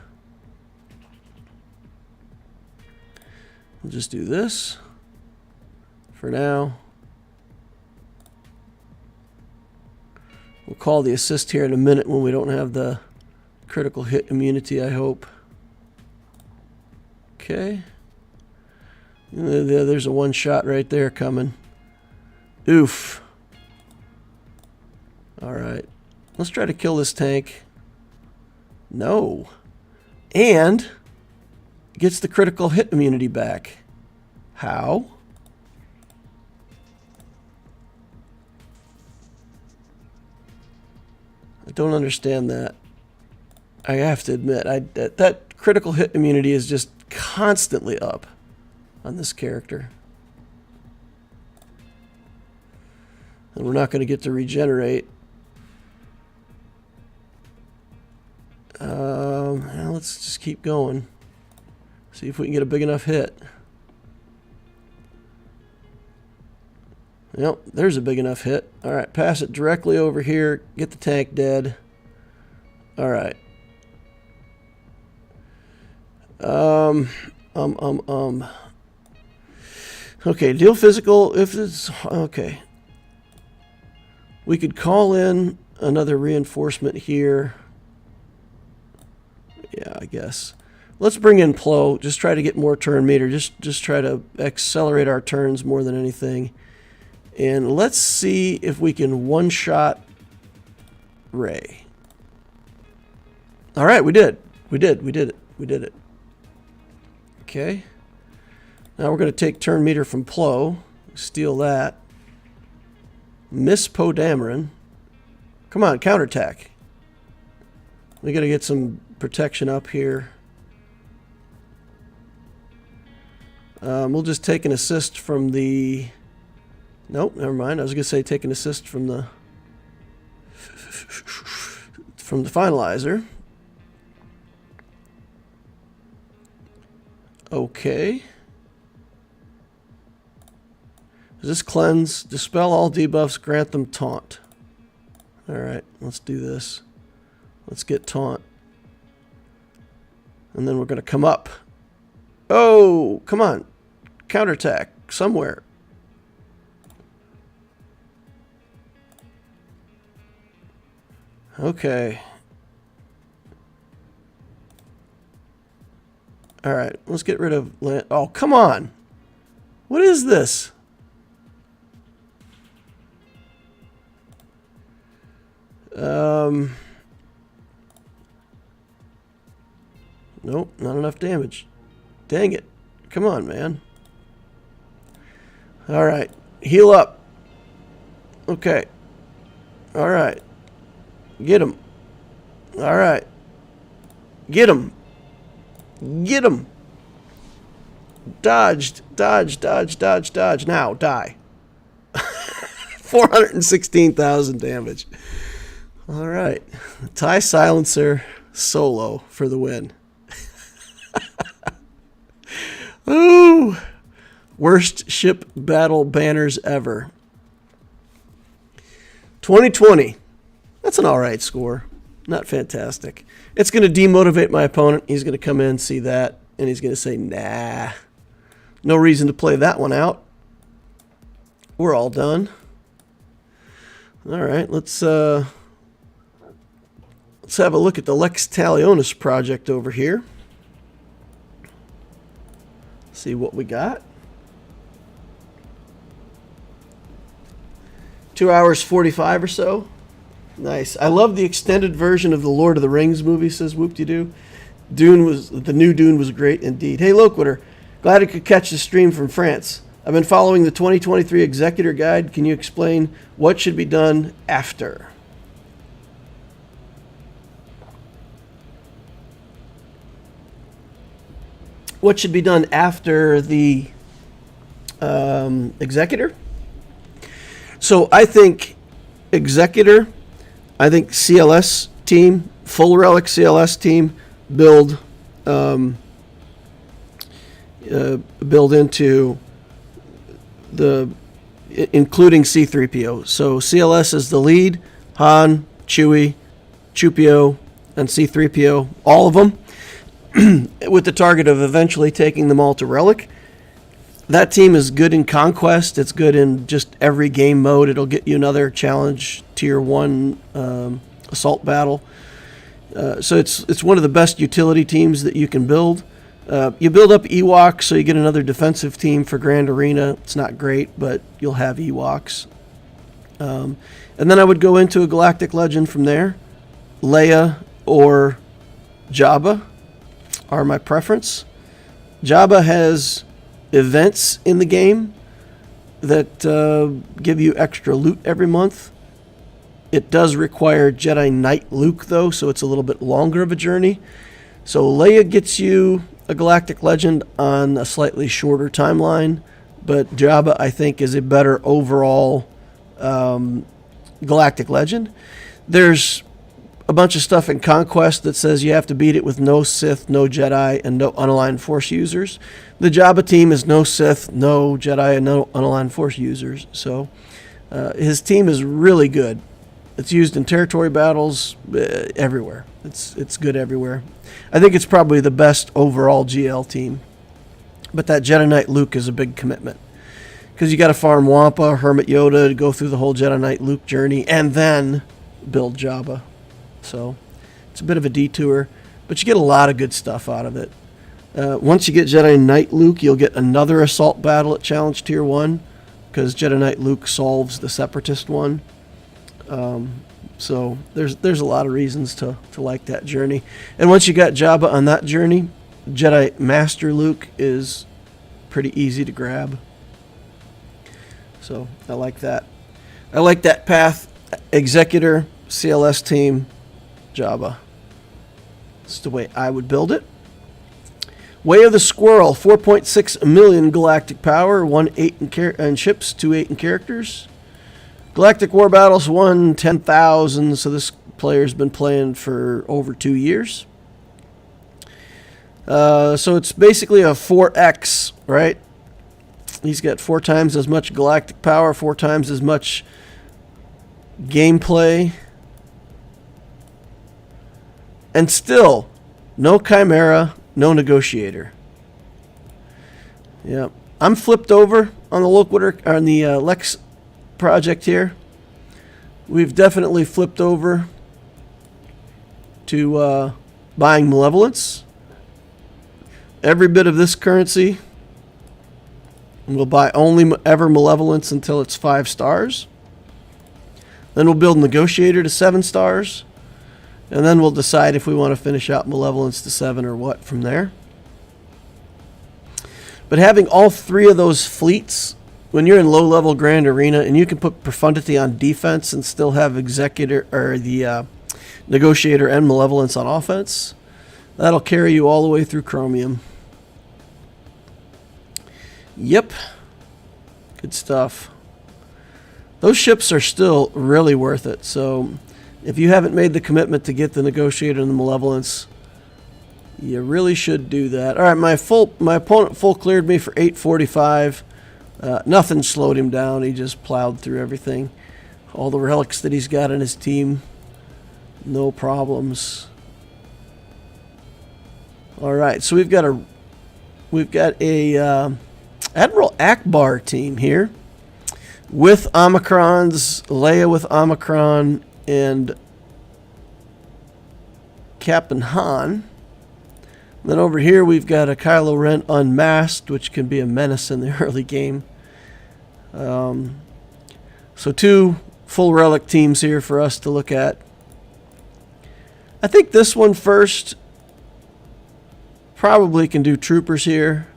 Speaker 1: We'll just do this for now. We'll call the assist here in a minute when we don't have the critical hit immunity, I hope. Okay. There's a one shot right there coming. Oof. Alright. Let's try to kill this tank. No. And gets the critical hit immunity back. How? I don't understand that. I have to admit, that critical hit immunity is just constantly up on this character. And we're not going to get to regenerate. Let's just keep going. See if we can get a big enough hit. Yep, there's a big enough hit. Alright, pass it directly over here. Get the tank dead. Alright. Okay, deal physical if it's... Okay. We could call in another reinforcement here. Yeah, I guess. Let's bring in Plo. Just try to get more turn meter. Just try to accelerate our turns more than anything. And let's see if we can one-shot Rey. All right, we did. We did it. Okay. Now we're going to take turn meter from Plo. Steal that. Miss Poe Dameron. Come on, counterattack. We got to get some protection up here. We'll just take an assist from the... Nope, never mind. I was going to say take an assist from the finalizer. Okay. Does this cleanse? Dispel all debuffs, grant them taunt. Alright, let's do this. Let's get taunt. And then we're going to come up. Oh, come on. Counterattack somewhere. Okay. Alright, let's get rid of... Oh, come on. What is this? Nope, not enough damage. Dang it. Come on, man. Alright, heal up. Okay. Alright. Get him. Alright. Get him. Get him. Dodged. Dodge, dodge, dodge, dodge. Now, die. 416,000 damage. Alright. TIE Silencer solo for the win. Ooh. Worst ship battle banners ever. 2020. That's an alright score. Not fantastic. It's going to demotivate my opponent. He's going to come in, see that, and he's going to say, nah. No reason to play that one out. We're all done. All right, let's have a look at the Lex Talionis project over here. See what we got. 2 hours 45 or so. Nice. I love the extended version of the Lord of the Rings movie, says Whoop-de-doo. The new Dune was great indeed. Hey, Loquitur, glad I could catch the stream from France. I've been following the 2023 Executor Guide. Can you explain what should be done after? What should be done after the Executor? So I think Executor, I think CLS team, full relic CLS team, build into the including C-3PO. So CLS is the lead, Han, Chewie, Chupio, and C-3PO, all of them, with the target of eventually taking them all to relic. That team is good in Conquest. It's good in just every game mode. It'll get you another challenge tier 1 assault battle. So it's one of the best utility teams that you can build. You build up Ewoks, so you get another defensive team for Grand Arena. It's not great, but you'll have Ewoks. And then I would go into a Galactic Legend from there. Leia or Jabba are my preference. Jabba has events in the game that give you extra loot every month. It does require Jedi Knight Luke, though, so it's a little bit longer of a journey. So Leia gets you a Galactic Legend on a slightly shorter timeline, but Jabba, I think, is a better overall Galactic Legend. There's a bunch of stuff in Conquest that says you have to beat it with no Sith, no Jedi, and no unaligned Force users. The Jabba team is no Sith, no Jedi, and no unaligned Force users. So his team is really good. It's used in territory battles everywhere. It's good everywhere. I think it's probably the best overall GL team. But that Jedi Knight Luke is a big commitment, because you got to farm Wampa, Hermit Yoda to go through the whole Jedi Knight Luke journey, and then build Jabba. So it's a bit of a detour, but you get a lot of good stuff out of it. Once you get Jedi Knight Luke, you'll get another assault battle at Challenge Tier 1, because Jedi Knight Luke solves the Separatist one. So there's a lot of reasons to like that journey. And once you got Jabba on that journey, Jedi Master Luke is pretty easy to grab. So I like that. I like that path. Executor, CLS team, Jabba. That's the way I would build it. Way of the Squirrel, 4.6 million galactic power, 1/8 in ships, 2/8 in characters. Galactic War Battles, 10,000, so this player's been playing for over 2 years. So it's basically a 4x, right? He's got 4 times as much galactic power, 4 times as much gameplay. And still, no Chimera, no Negotiator. Yeah, I'm flipped over on the Loquitur, on the Lex project here. We've definitely flipped over to buying Malevolence. Every bit of this currency, we'll buy only ever Malevolence until it's 5 stars. Then we'll build Negotiator to 7 stars. And then we'll decide if we want to finish out Malevolence to 7 or what from there. But having all 3 of those fleets, when you're in low-level Grand Arena, and you can put Profundity on defense and still have Executor or the Negotiator and Malevolence on offense, that'll carry you all the way through Chromium. Yep. Good stuff. Those ships are still really worth it. So if you haven't made the commitment to get the Negotiator and the Malevolence, you really should do that. All right, my opponent full cleared me for 845. Nothing slowed him down. He just plowed through everything. All the relics that he's got in his team, no problems. All right, so we've got a Admiral Akbar team here. with omicrons, Leia with omicron, and Captain Han. Then over here we've got a Kylo Ren unmasked, which can be a menace in the early game. So 2 full relic teams here for us to look at. I think this one first. Probably can do troopers here.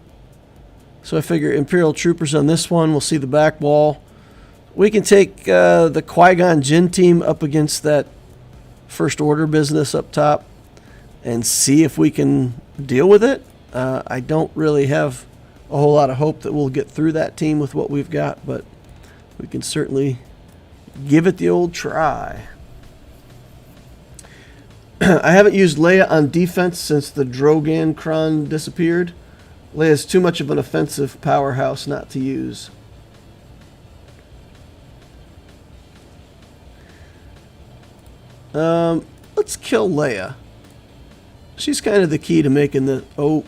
Speaker 1: So I figure Imperial troopers on this one. We'll see the back wall. We can take the Qui-Gon Jinn team up against that First Order business up top and see if we can deal with it. I don't really have a whole lot of hope that we'll get through that team with what we've got, but we can certainly give it the old try. I haven't used Leia on defense since the Drogan Kron disappeared. Leia's too much of an offensive powerhouse not to use. Let's kill Leia. She's kind of the key to making the... Oh!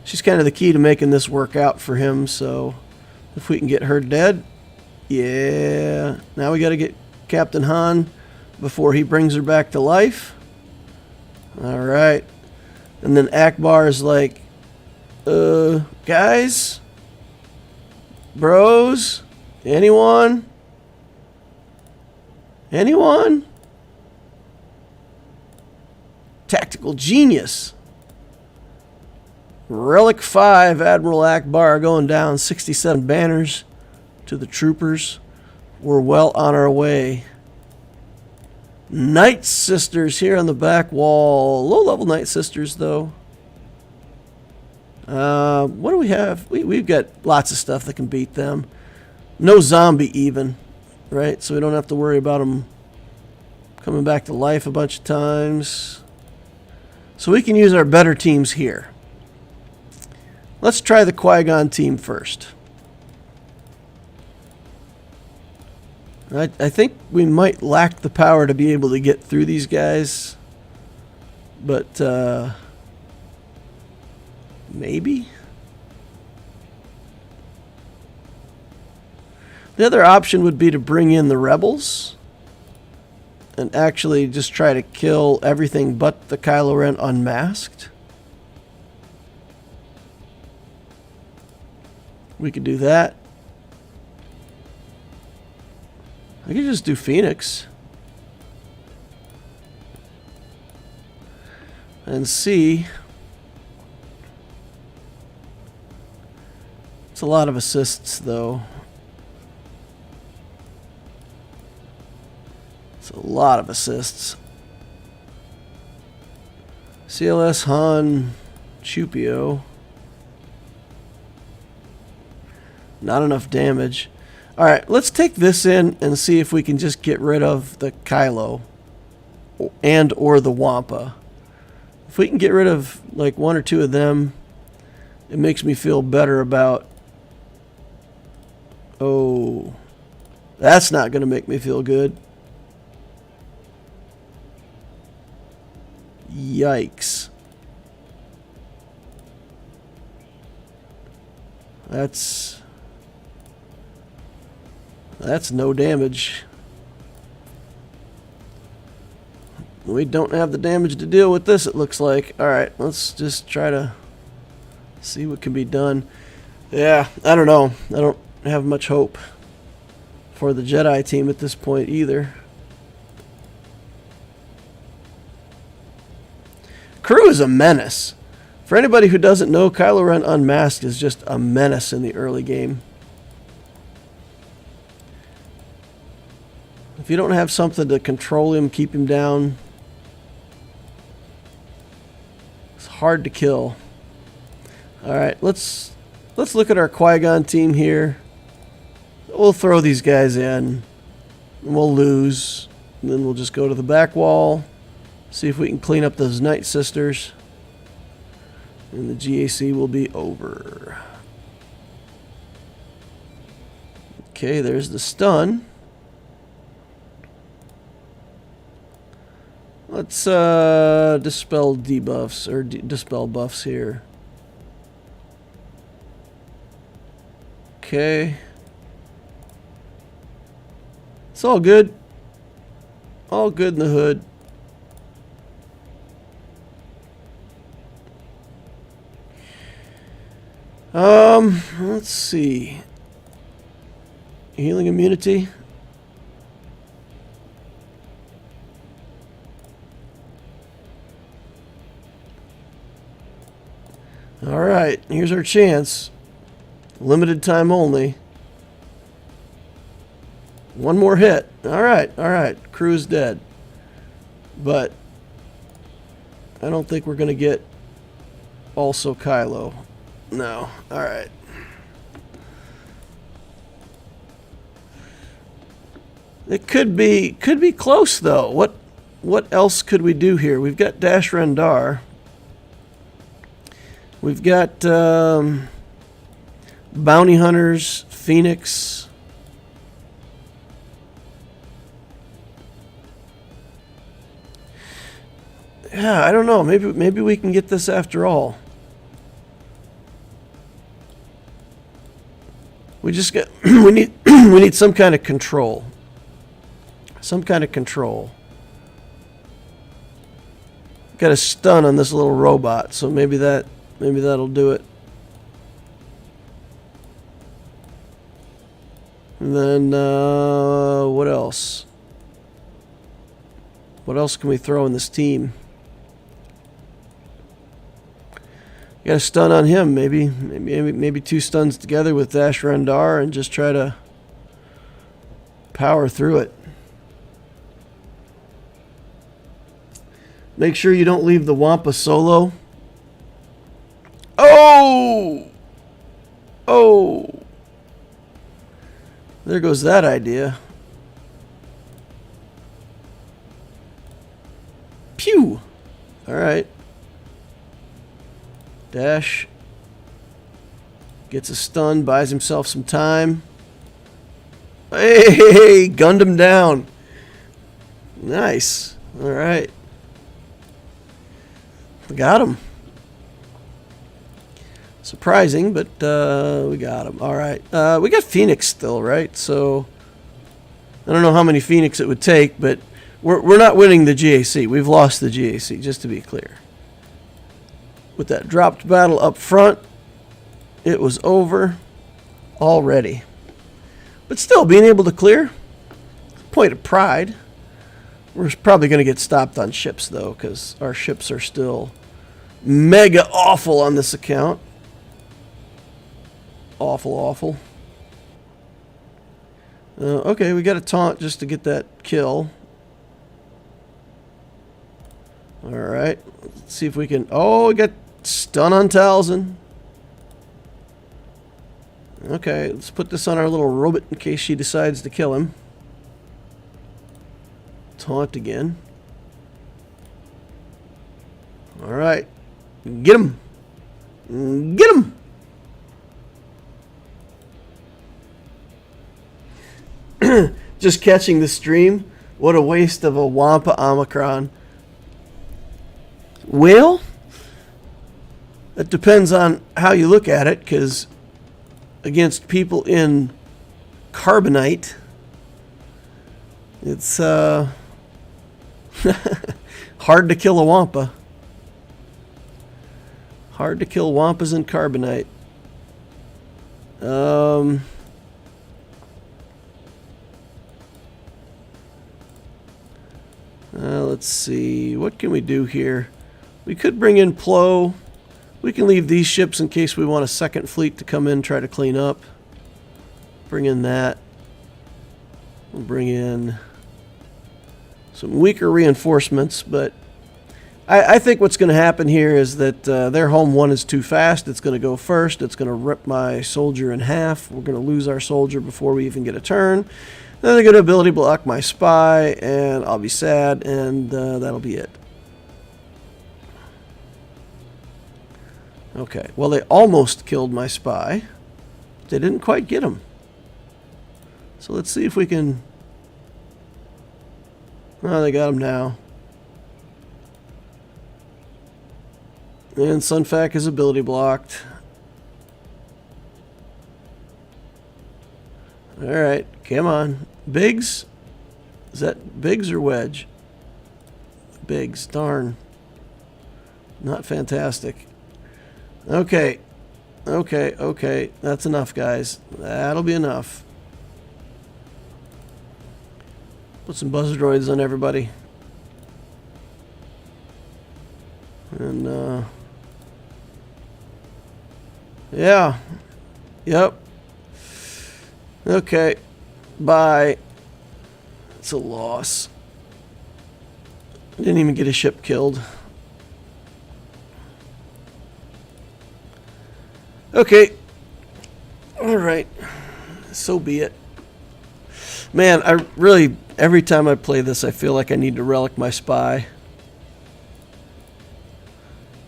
Speaker 1: She's kind of the key to making this work out for him, so if we can get her dead... Yeah. Now we got to get Captain Han before he brings her back to life. Alright. And then Akbar is like, guys? Bros? Anyone? Anyone? Tactical genius. Relic 5, Admiral Akbar going down 67 banners to the troopers. We're well on our way. Night Sisters here on the back wall. Low-level Night Sisters, though. What do we have? We've got lots of stuff that can beat them. No zombie even, right? So we don't have to worry about them coming back to life a bunch of times. So we can use our better teams here. Let's try the Qui-Gon team first. I think we might lack the power to be able to get through these guys. But, maybe? The other option would be to bring in the rebels and actually just try to kill everything but the Kylo Ren unmasked. We could do that. I could just do Phoenix. And see. It's a lot of assists, though. It's a lot of assists. CLS Han Chupio. Not enough damage. Alright, let's take this in and see if we can just get rid of the Kylo and or the Wampa. If we can get rid of like 1 or 2 of them, it makes me feel better about... Oh, that's not going to make me feel good. Yikes. That's no damage. We don't have the damage to deal with this, it looks like. Alright, let's just try to see what can be done. Yeah, I don't know. I don't have much hope for the Jedi team at this point either. Crew is a menace. For anybody who doesn't know, Kylo Ren Unmasked is just a menace in the early game. If you don't have something to control him, keep him down, it's hard to kill. Alright, let's look at our Qui-Gon team here. We'll throw these guys in. And we'll lose. And then we'll just go to the back wall. See if we can clean up those Night Sisters. And the GAC will be over. Okay, there's the stun. Let's dispel debuffs, or dispel buffs here. Okay. It's all good. All good in the hood. Let's see. Healing immunity. All right, here's our chance. Limited time only. One more hit. All right. Crew's dead. But I don't think we're going to get also Kylo. No. All right. It could be close though. What else could we do here? We've got Dash Rendar. We've got Bounty Hunters, Phoenix. Yeah, I don't know. Maybe we can get this after all. We just got we need some kind of control. Some kind of control. Got a stun on this little robot, so maybe that'll do it. And then what else? What else can we throw in this team? Got a stun on him. Maybe two stuns together with Dash Rendar and just try to power through it. Make sure you don't leave the Wampa solo. Oh! There goes that idea. Pew! Alright. Dash gets a stun, buys himself some time. Hey, gunned him down. Nice. Alright. Got him. Surprising, but we got him. Alright. We got Phoenix still, right? So I don't know how many Phoenix it would take, but we're not winning the GAC. We've lost the GAC, just to be clear. With that dropped battle up front, it was over already. But still, being able to clear, point of pride. We're probably going to get stopped on ships, though, because our ships are still mega awful on this account. Awful. Okay, we got a taunt just to get that kill. Alright, let's see if we can... Oh, we got stun on Talzin. Okay, let's put this on our little robot in case she decides to kill him. Taunt again. Alright. Get him! Get him! Just catching the stream. What a waste of a Wampa Omicron. Well, it depends on how you look at it, because against people in carbonite, it's hard to kill a Wampa. Hard to kill Wampas in carbonite. Let's see. What can we do here? We could bring in Plo. We can leave these ships in case we want a second fleet to come in and try to clean up. Bring in that. We'll bring in some weaker reinforcements, but I think what's going to happen here is that their home one is too fast. It's going to go first. It's going to rip my soldier in half. We're going to lose our soldier before we even get a turn. Then they're going to ability block my spy, and I'll be sad, and that'll be it. Okay, well, they almost killed my spy. They didn't quite get him. So let's see if we can... Oh, they got him now. And Sunfac is ability blocked. Alright, come on. Biggs, Is that Biggs or Wedge? Biggs, darn. Not fantastic. Okay. Okay. That's enough, guys. That'll be enough. Put some buzzer droids on everybody. And, yeah. Yep. Okay. Bye. It's a loss. Didn't even get a ship killed. Okay. Alright. So be it. Man, I really, every time I play this, I feel like I need to relic my spy.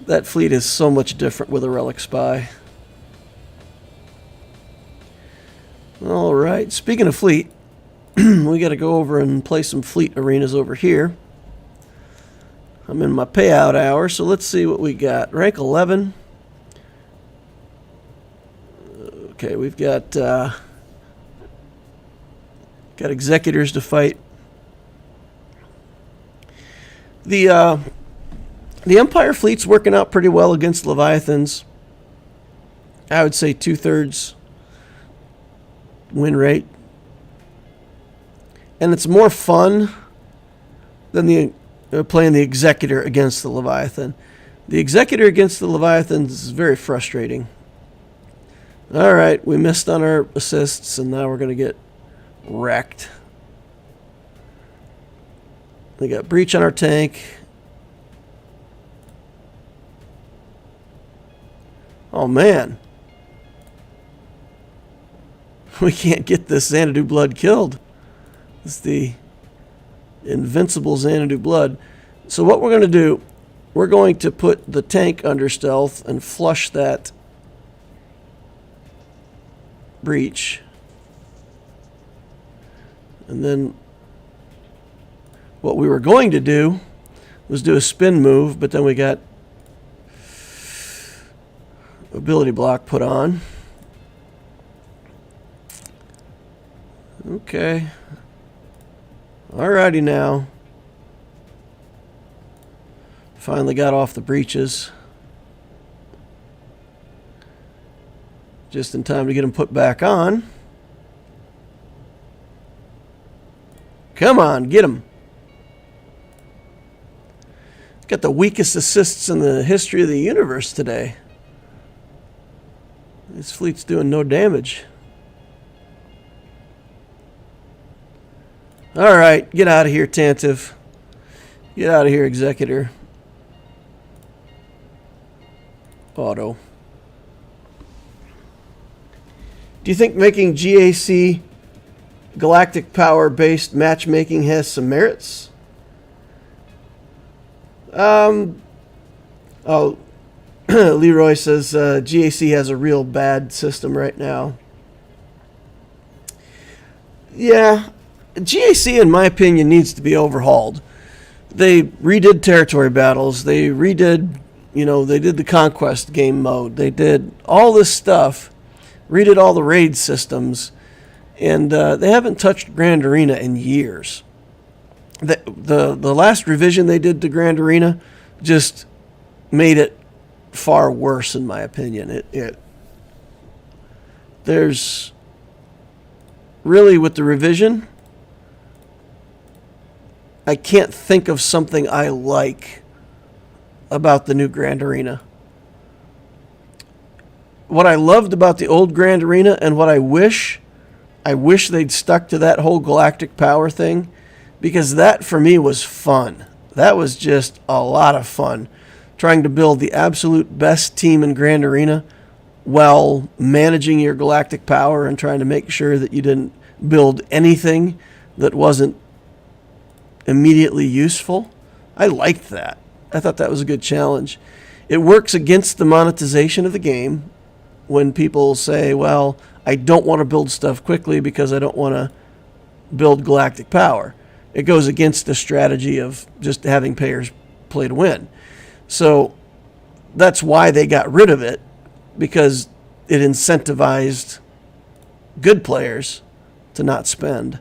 Speaker 1: That fleet is so much different with a relic spy. Alright, speaking of fleet, we got to go over and play some fleet arenas over here. I'm in my payout hour, so let's see what we got. Rank 11. Okay, we've got executors to fight. The Empire fleet's working out pretty well against Leviathans. I would say 2/3 win rate. And it's more fun than playing the Executor against the Leviathan. The Executor against the Leviathans is very frustrating. Alright, we missed on our assists, and now we're going to get wrecked. We got breach on our tank. Oh, man. We can't get this Xanadu blood killed. It's the invincible Xanadu blood. So what we're going to do, we're going to put the tank under stealth and flush that breach. And then what we were going to do was do a spin move, but then we got ability block put on. Okay. Alrighty now. Finally got off the breaches. Just in time to get them put back on. Come on, get them. Got the weakest assists in the history of the universe today. This fleet's doing no damage. Alright, get out of here, Tantive. Get out of here, Executor. Auto. Do you think making GAC galactic power based matchmaking has some merits? Leroy says GAC has a real bad system right now. Yeah, GAC, in my opinion, needs to be overhauled. They redid territory battles. They redid, they did the conquest game mode. They did all this stuff, redid all the raid systems, and they haven't touched Grand Arena in years. The last revision they did to Grand Arena just made it far worse, in my opinion. There's really, with the revision, I can't think of something I like about the new Grand Arena. What I loved about the old Grand Arena, and what I wish they'd stuck to that whole galactic power thing, because that for me was fun. That was just a lot of fun, trying to build the absolute best team in Grand Arena while managing your galactic power and trying to make sure that you didn't build anything that wasn't immediately useful. I liked that. I thought that was a good challenge. It works against the monetization of the game when people say, well, I don't want to build stuff quickly because I don't want to build galactic power. It goes against the strategy of just having players play to win. So that's why they got rid of it, because it incentivized good players to not spend.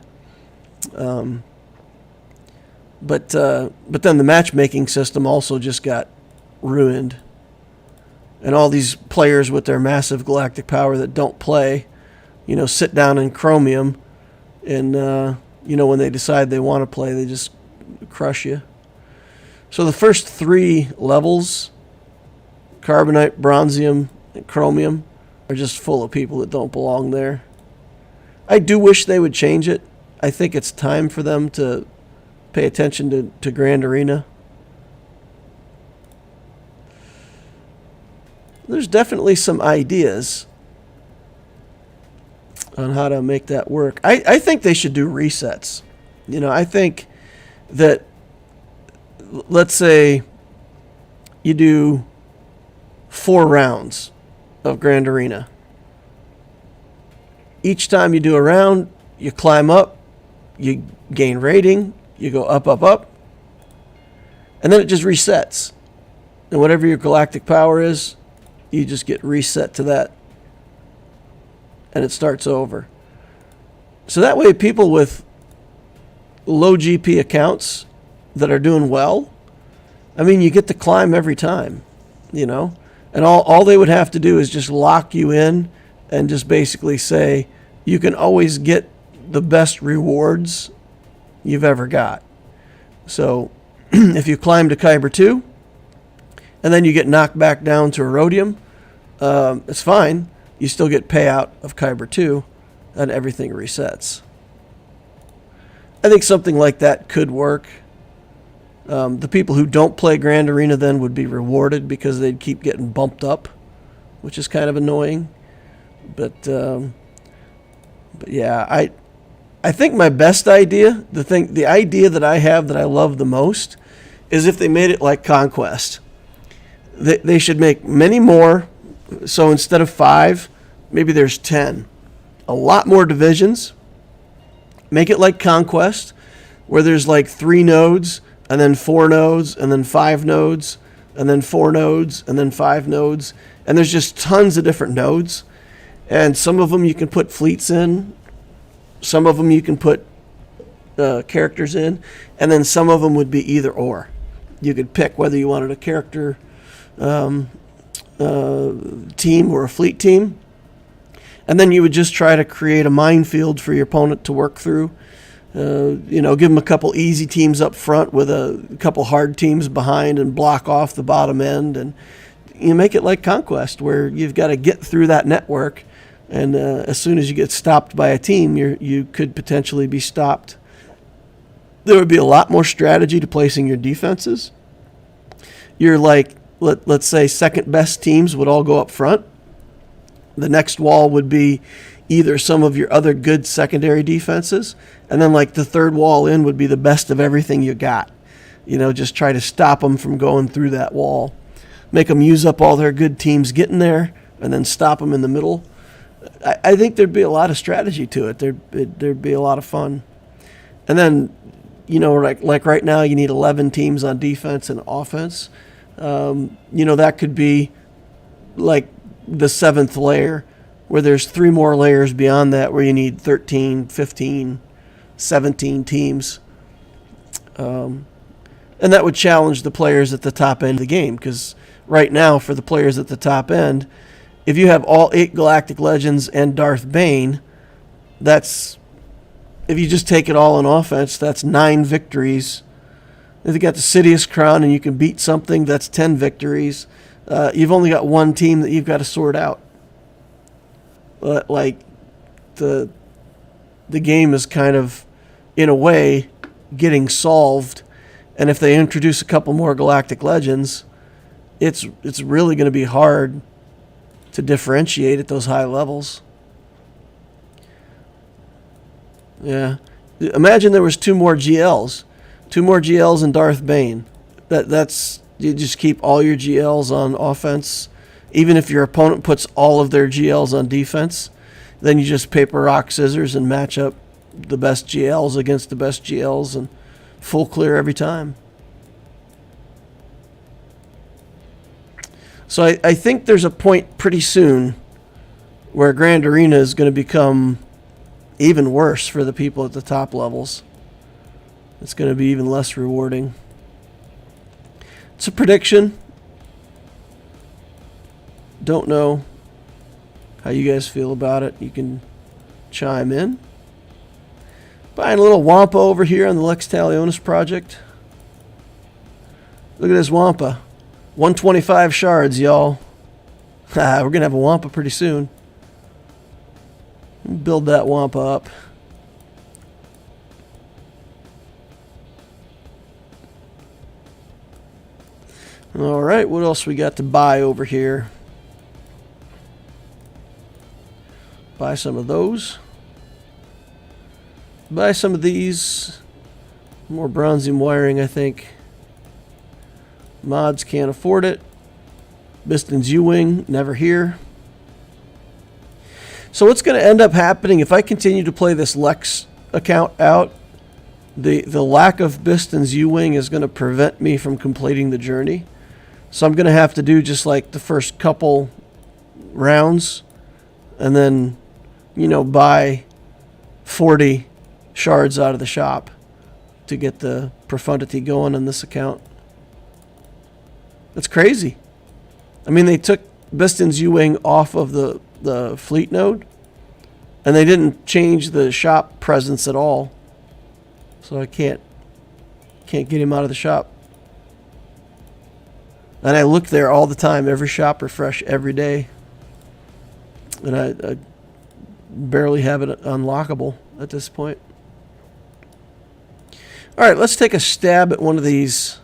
Speaker 1: But then the matchmaking system also just got ruined. And all these players with their massive galactic power that don't play, sit down in chromium, and, when they decide they want to play, they just crush you. So the first 3 levels, carbonite, bronzium, and chromium, are just full of people that don't belong there. I do wish they would change it. I think it's time for them to pay attention to Grand Arena. There's definitely some ideas on how to make that work. I think they should do resets. I think that, let's say you do 4 rounds of Grand Arena. Each time you do a round, you climb up, you gain rating, you go up, up, up, and then it just resets. And whatever your galactic power is, you just get reset to that, and it starts over. So that way people with low GP accounts that are doing well, you get to climb every time, and all they would have to do is just lock you in and just basically say you can always get the best rewards you've ever got. So if you climb to Kyber 2 and then you get knocked back down to Erodium, it's fine. You still get payout of Kyber 2 and everything resets. I think something like that could work. The people who don't play Grand Arena then would be rewarded because they'd keep getting bumped up, which is kind of annoying. But yeah, I think my best idea, the idea that I have that I love the most, is if they made it like Conquest. They should make many more. So instead of 5, maybe there's 10. A lot more divisions. Make it like Conquest, where there's like 3 nodes, and then 4 nodes, and then 5 nodes, and then 4 nodes, and then 5 nodes. And there's just tons of different nodes. And some of them you can put fleets in. Some of them you can put characters in. And then some of them would be either or. You could pick whether you wanted a character team or a fleet team. And then you would just try to create a minefield for your opponent to work through. Give them a couple easy teams up front with a couple hard teams behind and block off the bottom end. And you make it like Conquest, where you've got to get through that network. And as soon as you get stopped by a team, you could potentially be stopped. There would be a lot more strategy to placing your defenses. You're like, let's say second best teams would all go up front. The next wall would be either some of your other good secondary defenses, and then like the third wall in would be the best of everything you got. Just try to stop them from going through that wall. Make them use up all their good teams getting there, and then stop them in the middle. I think there'd be a lot of strategy to it. There'd be a lot of fun. And then, like right now, you need 11 teams on defense and offense. That could be like the 7th layer, where there's 3 more layers beyond that where you need 13, 15, 17 teams. And that would challenge the players at the top end of the game, because right now for the players at the top end, if you have all 8 Galactic Legends and Darth Bane, if you just take it all on offense, that's 9 victories. If you got the Sidious Crown and you can beat something, that's 10 victories. You've only got 1 team that you've got to sort out. Like the game is kind of, in a way, getting solved. And if they introduce a couple more Galactic Legends, it's really going to be hard to differentiate at those high levels. Yeah. Imagine there was 2 more GLs. 2 more GLs and Darth Bane. That's you just keep all your GLs on offense. Even if your opponent puts all of their GLs on defense, then you just paper, rock, scissors and match up the best GLs against the best GLs and full clear every time. So I think there's a point pretty soon where Grand Arena is going to become even worse for the people at the top levels. it's going to be even less rewarding. It's a prediction. Don't know how you guys feel about it. You can chime in. Buying a little Wampa over here on the Lex Talionis project. Look at this Wampa. 125 shards, y'all. We're going to have a Wampa pretty soon. Build that Wampa up. Alright, what else we got to buy over here? Buy some of those. Buy some of these. More bronzium wiring, I think. Mods can't afford it. Biston's U-Wing, never here. So what's going to end up happening if I continue to play this Lex account out, the lack of Biston's U-Wing is going to prevent me from completing the journey. So I'm going to have to do just like the first couple rounds and then, you know, buy 40 shards out of the shop to get the Profundity going on this account. That's crazy. I mean, they took Biston's U-Wing off of the fleet node, and they didn't change the shop presence at all. So I can't get him out of the shop. And I look there all the time, every shop refresh every day. And I barely have it unlockable at this point. All right, let's take a stab at one of these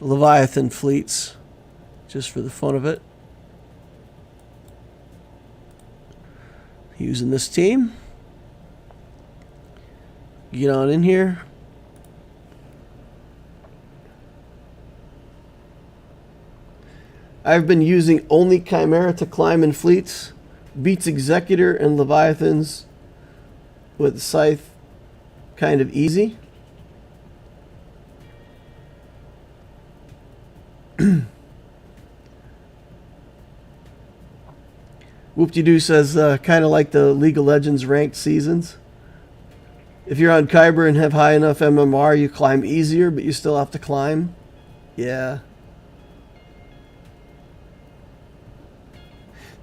Speaker 1: Leviathan fleets, just for the fun of it. Using this team. Get on in here. I've been using only Chimera to climb in fleets. Beats Executor and Leviathans with Scythe kind of easy. Whoop-de-doo says, kind of like the League of Legends ranked seasons. If you're on Kyber and have high enough MMR, you climb easier, but you still have to climb. Yeah.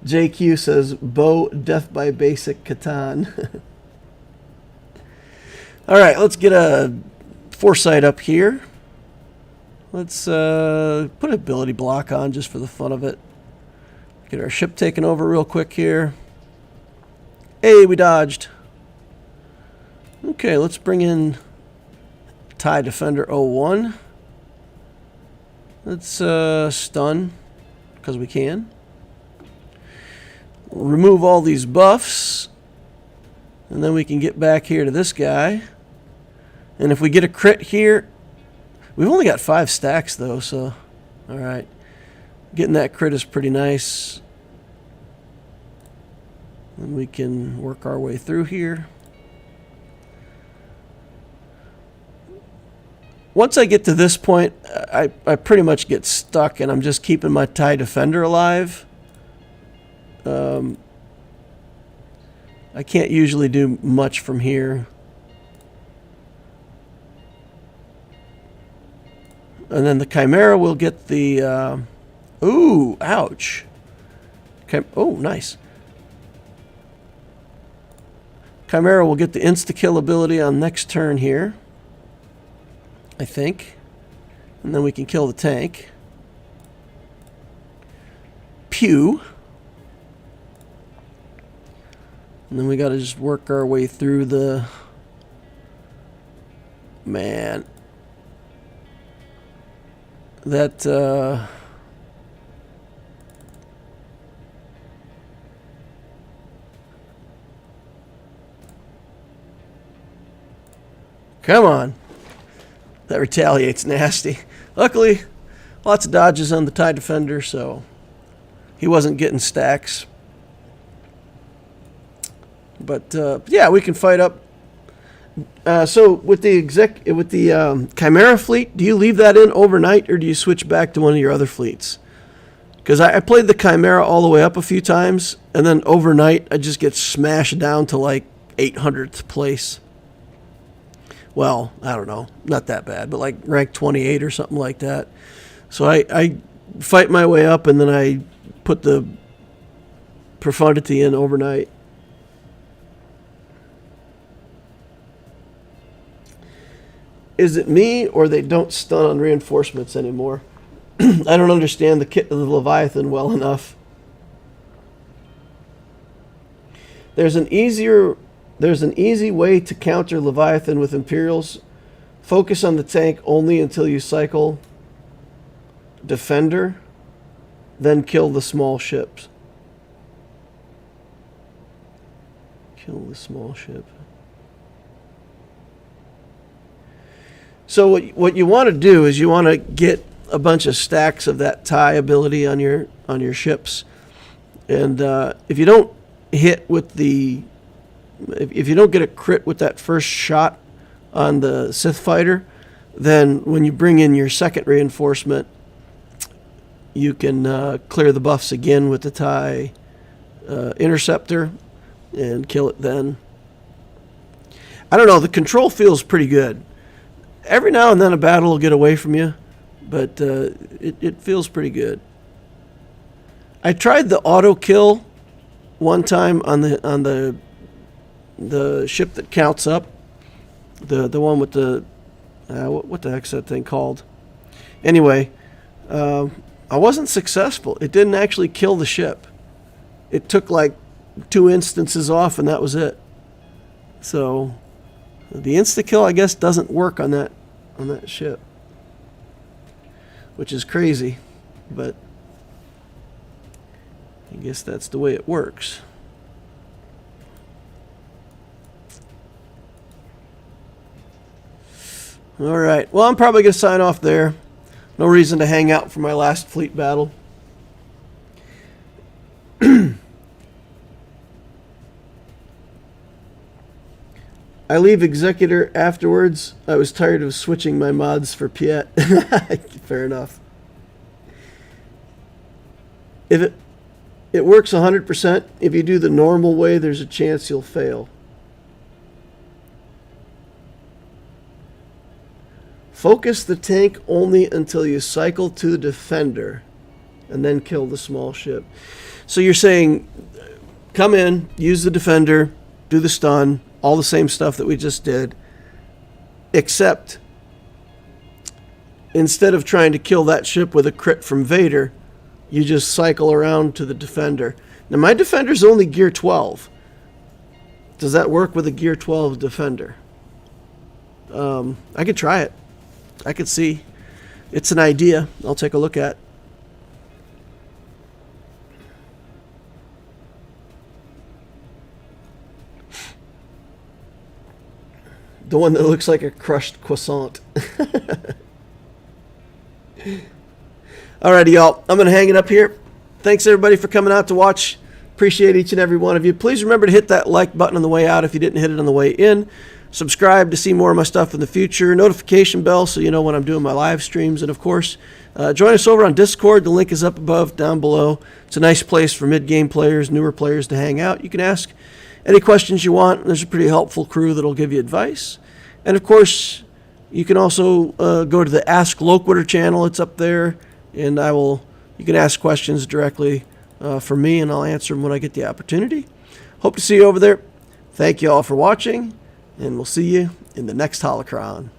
Speaker 1: JQ says, Bow Death by Basic Catan. Alright, let's get a foresight up here. Let's put an ability block on just for the fun of it. Get our ship taken over real quick here. Hey, we dodged. Okay, let's bring in TIE Defender 01. Let's stun, because we can. We'll remove all these buffs. And then we can get back here to this guy. And if we get a crit here, we've only got 5 stacks though, so alright. Getting that crit is pretty nice. And we can work our way through here. Once I get to this point, I pretty much get stuck and I'm just keeping my TIE Defender alive. I can't usually do much from here. And then the Chimera will get the... ooh, ouch. Oh, nice. Chimera will get the insta-kill ability on next turn here, I think. And then we can kill the tank. Pew. And then we got to just work our way through the... Man. That, Come on. That retaliates nasty. Luckily, lots of dodges on the TIE Defender, so he wasn't getting stacks. But yeah, we can fight up. So with the Chimera fleet, do you leave that in overnight or do you switch back to one of your other fleets? Because I played the Chimera all the way up a few times, and then overnight I just get smashed down to like 800th place. Well, I don't know, not that bad, but like rank 28 or something like that. So I fight my way up, and then I put the Profundity in overnight. Is it me, or they don't stun on reinforcements anymore? I don't understand the kit of the Leviathan well enough. There's an easy way to counter Leviathan with Imperials. Focus on the tank only until you cycle Defender, then kill the small ships. Kill the small ship. So what you want to do is you want to get a bunch of stacks of that tie ability on your ships, and if you don't hit with the, if you don't get a crit with that first shot on the Sith fighter, then when you bring in your second reinforcement, you can clear the buffs again with the tie interceptor and kill it then. I don't know, the control feels pretty good. Every now and then a battle will get away from you, but it feels pretty good. I tried the auto kill one time on the ship that counts up, the one with the what the heck's that thing called? Anyway, I wasn't successful. It didn't actually kill the ship. It took like 2 instances off, and that was it. So the insta kill, I guess, doesn't work on that ship, which is crazy, but I guess that's the way it works. All right. Well, I'm probably going to sign off there. No reason to hang out for my last fleet battle. I leave Executor afterwards. I was tired of switching my mods for Piet. Fair enough. If it works 100%, if you do the normal way, there's a chance you'll fail. Focus the tank only until you cycle to the Defender, and then kill the small ship. So you're saying, come in, use the Defender, do the stun, all the same stuff that we just did, except instead of trying to kill that ship with a crit from Vader, you just cycle around to the Defender. Now, my Defender's only Gear 12. Does that work with a Gear 12 Defender? I could try it. I could see. It's an idea I'll take a look at. The one that looks like a crushed croissant. Alrighty, y'all. I'm going to hang it up here. Thanks, everybody, for coming out to watch. Appreciate each and every one of you. Please remember to hit that like button on the way out if you didn't hit it on the way in. Subscribe to see more of my stuff in the future. Notification bell so you know when I'm doing my live streams. And, of course, join us over on Discord. The link is up above, down below. It's a nice place for mid-game players, newer players to hang out. You can ask any questions you want. There's a pretty helpful crew that will give you advice. And, of course, you can also go to the Ask Loquitur channel. It's up there. And you can ask questions directly from me, and I'll answer them when I get the opportunity. Hope to see you over there. Thank you all for watching, and we'll see you in the next Holocron.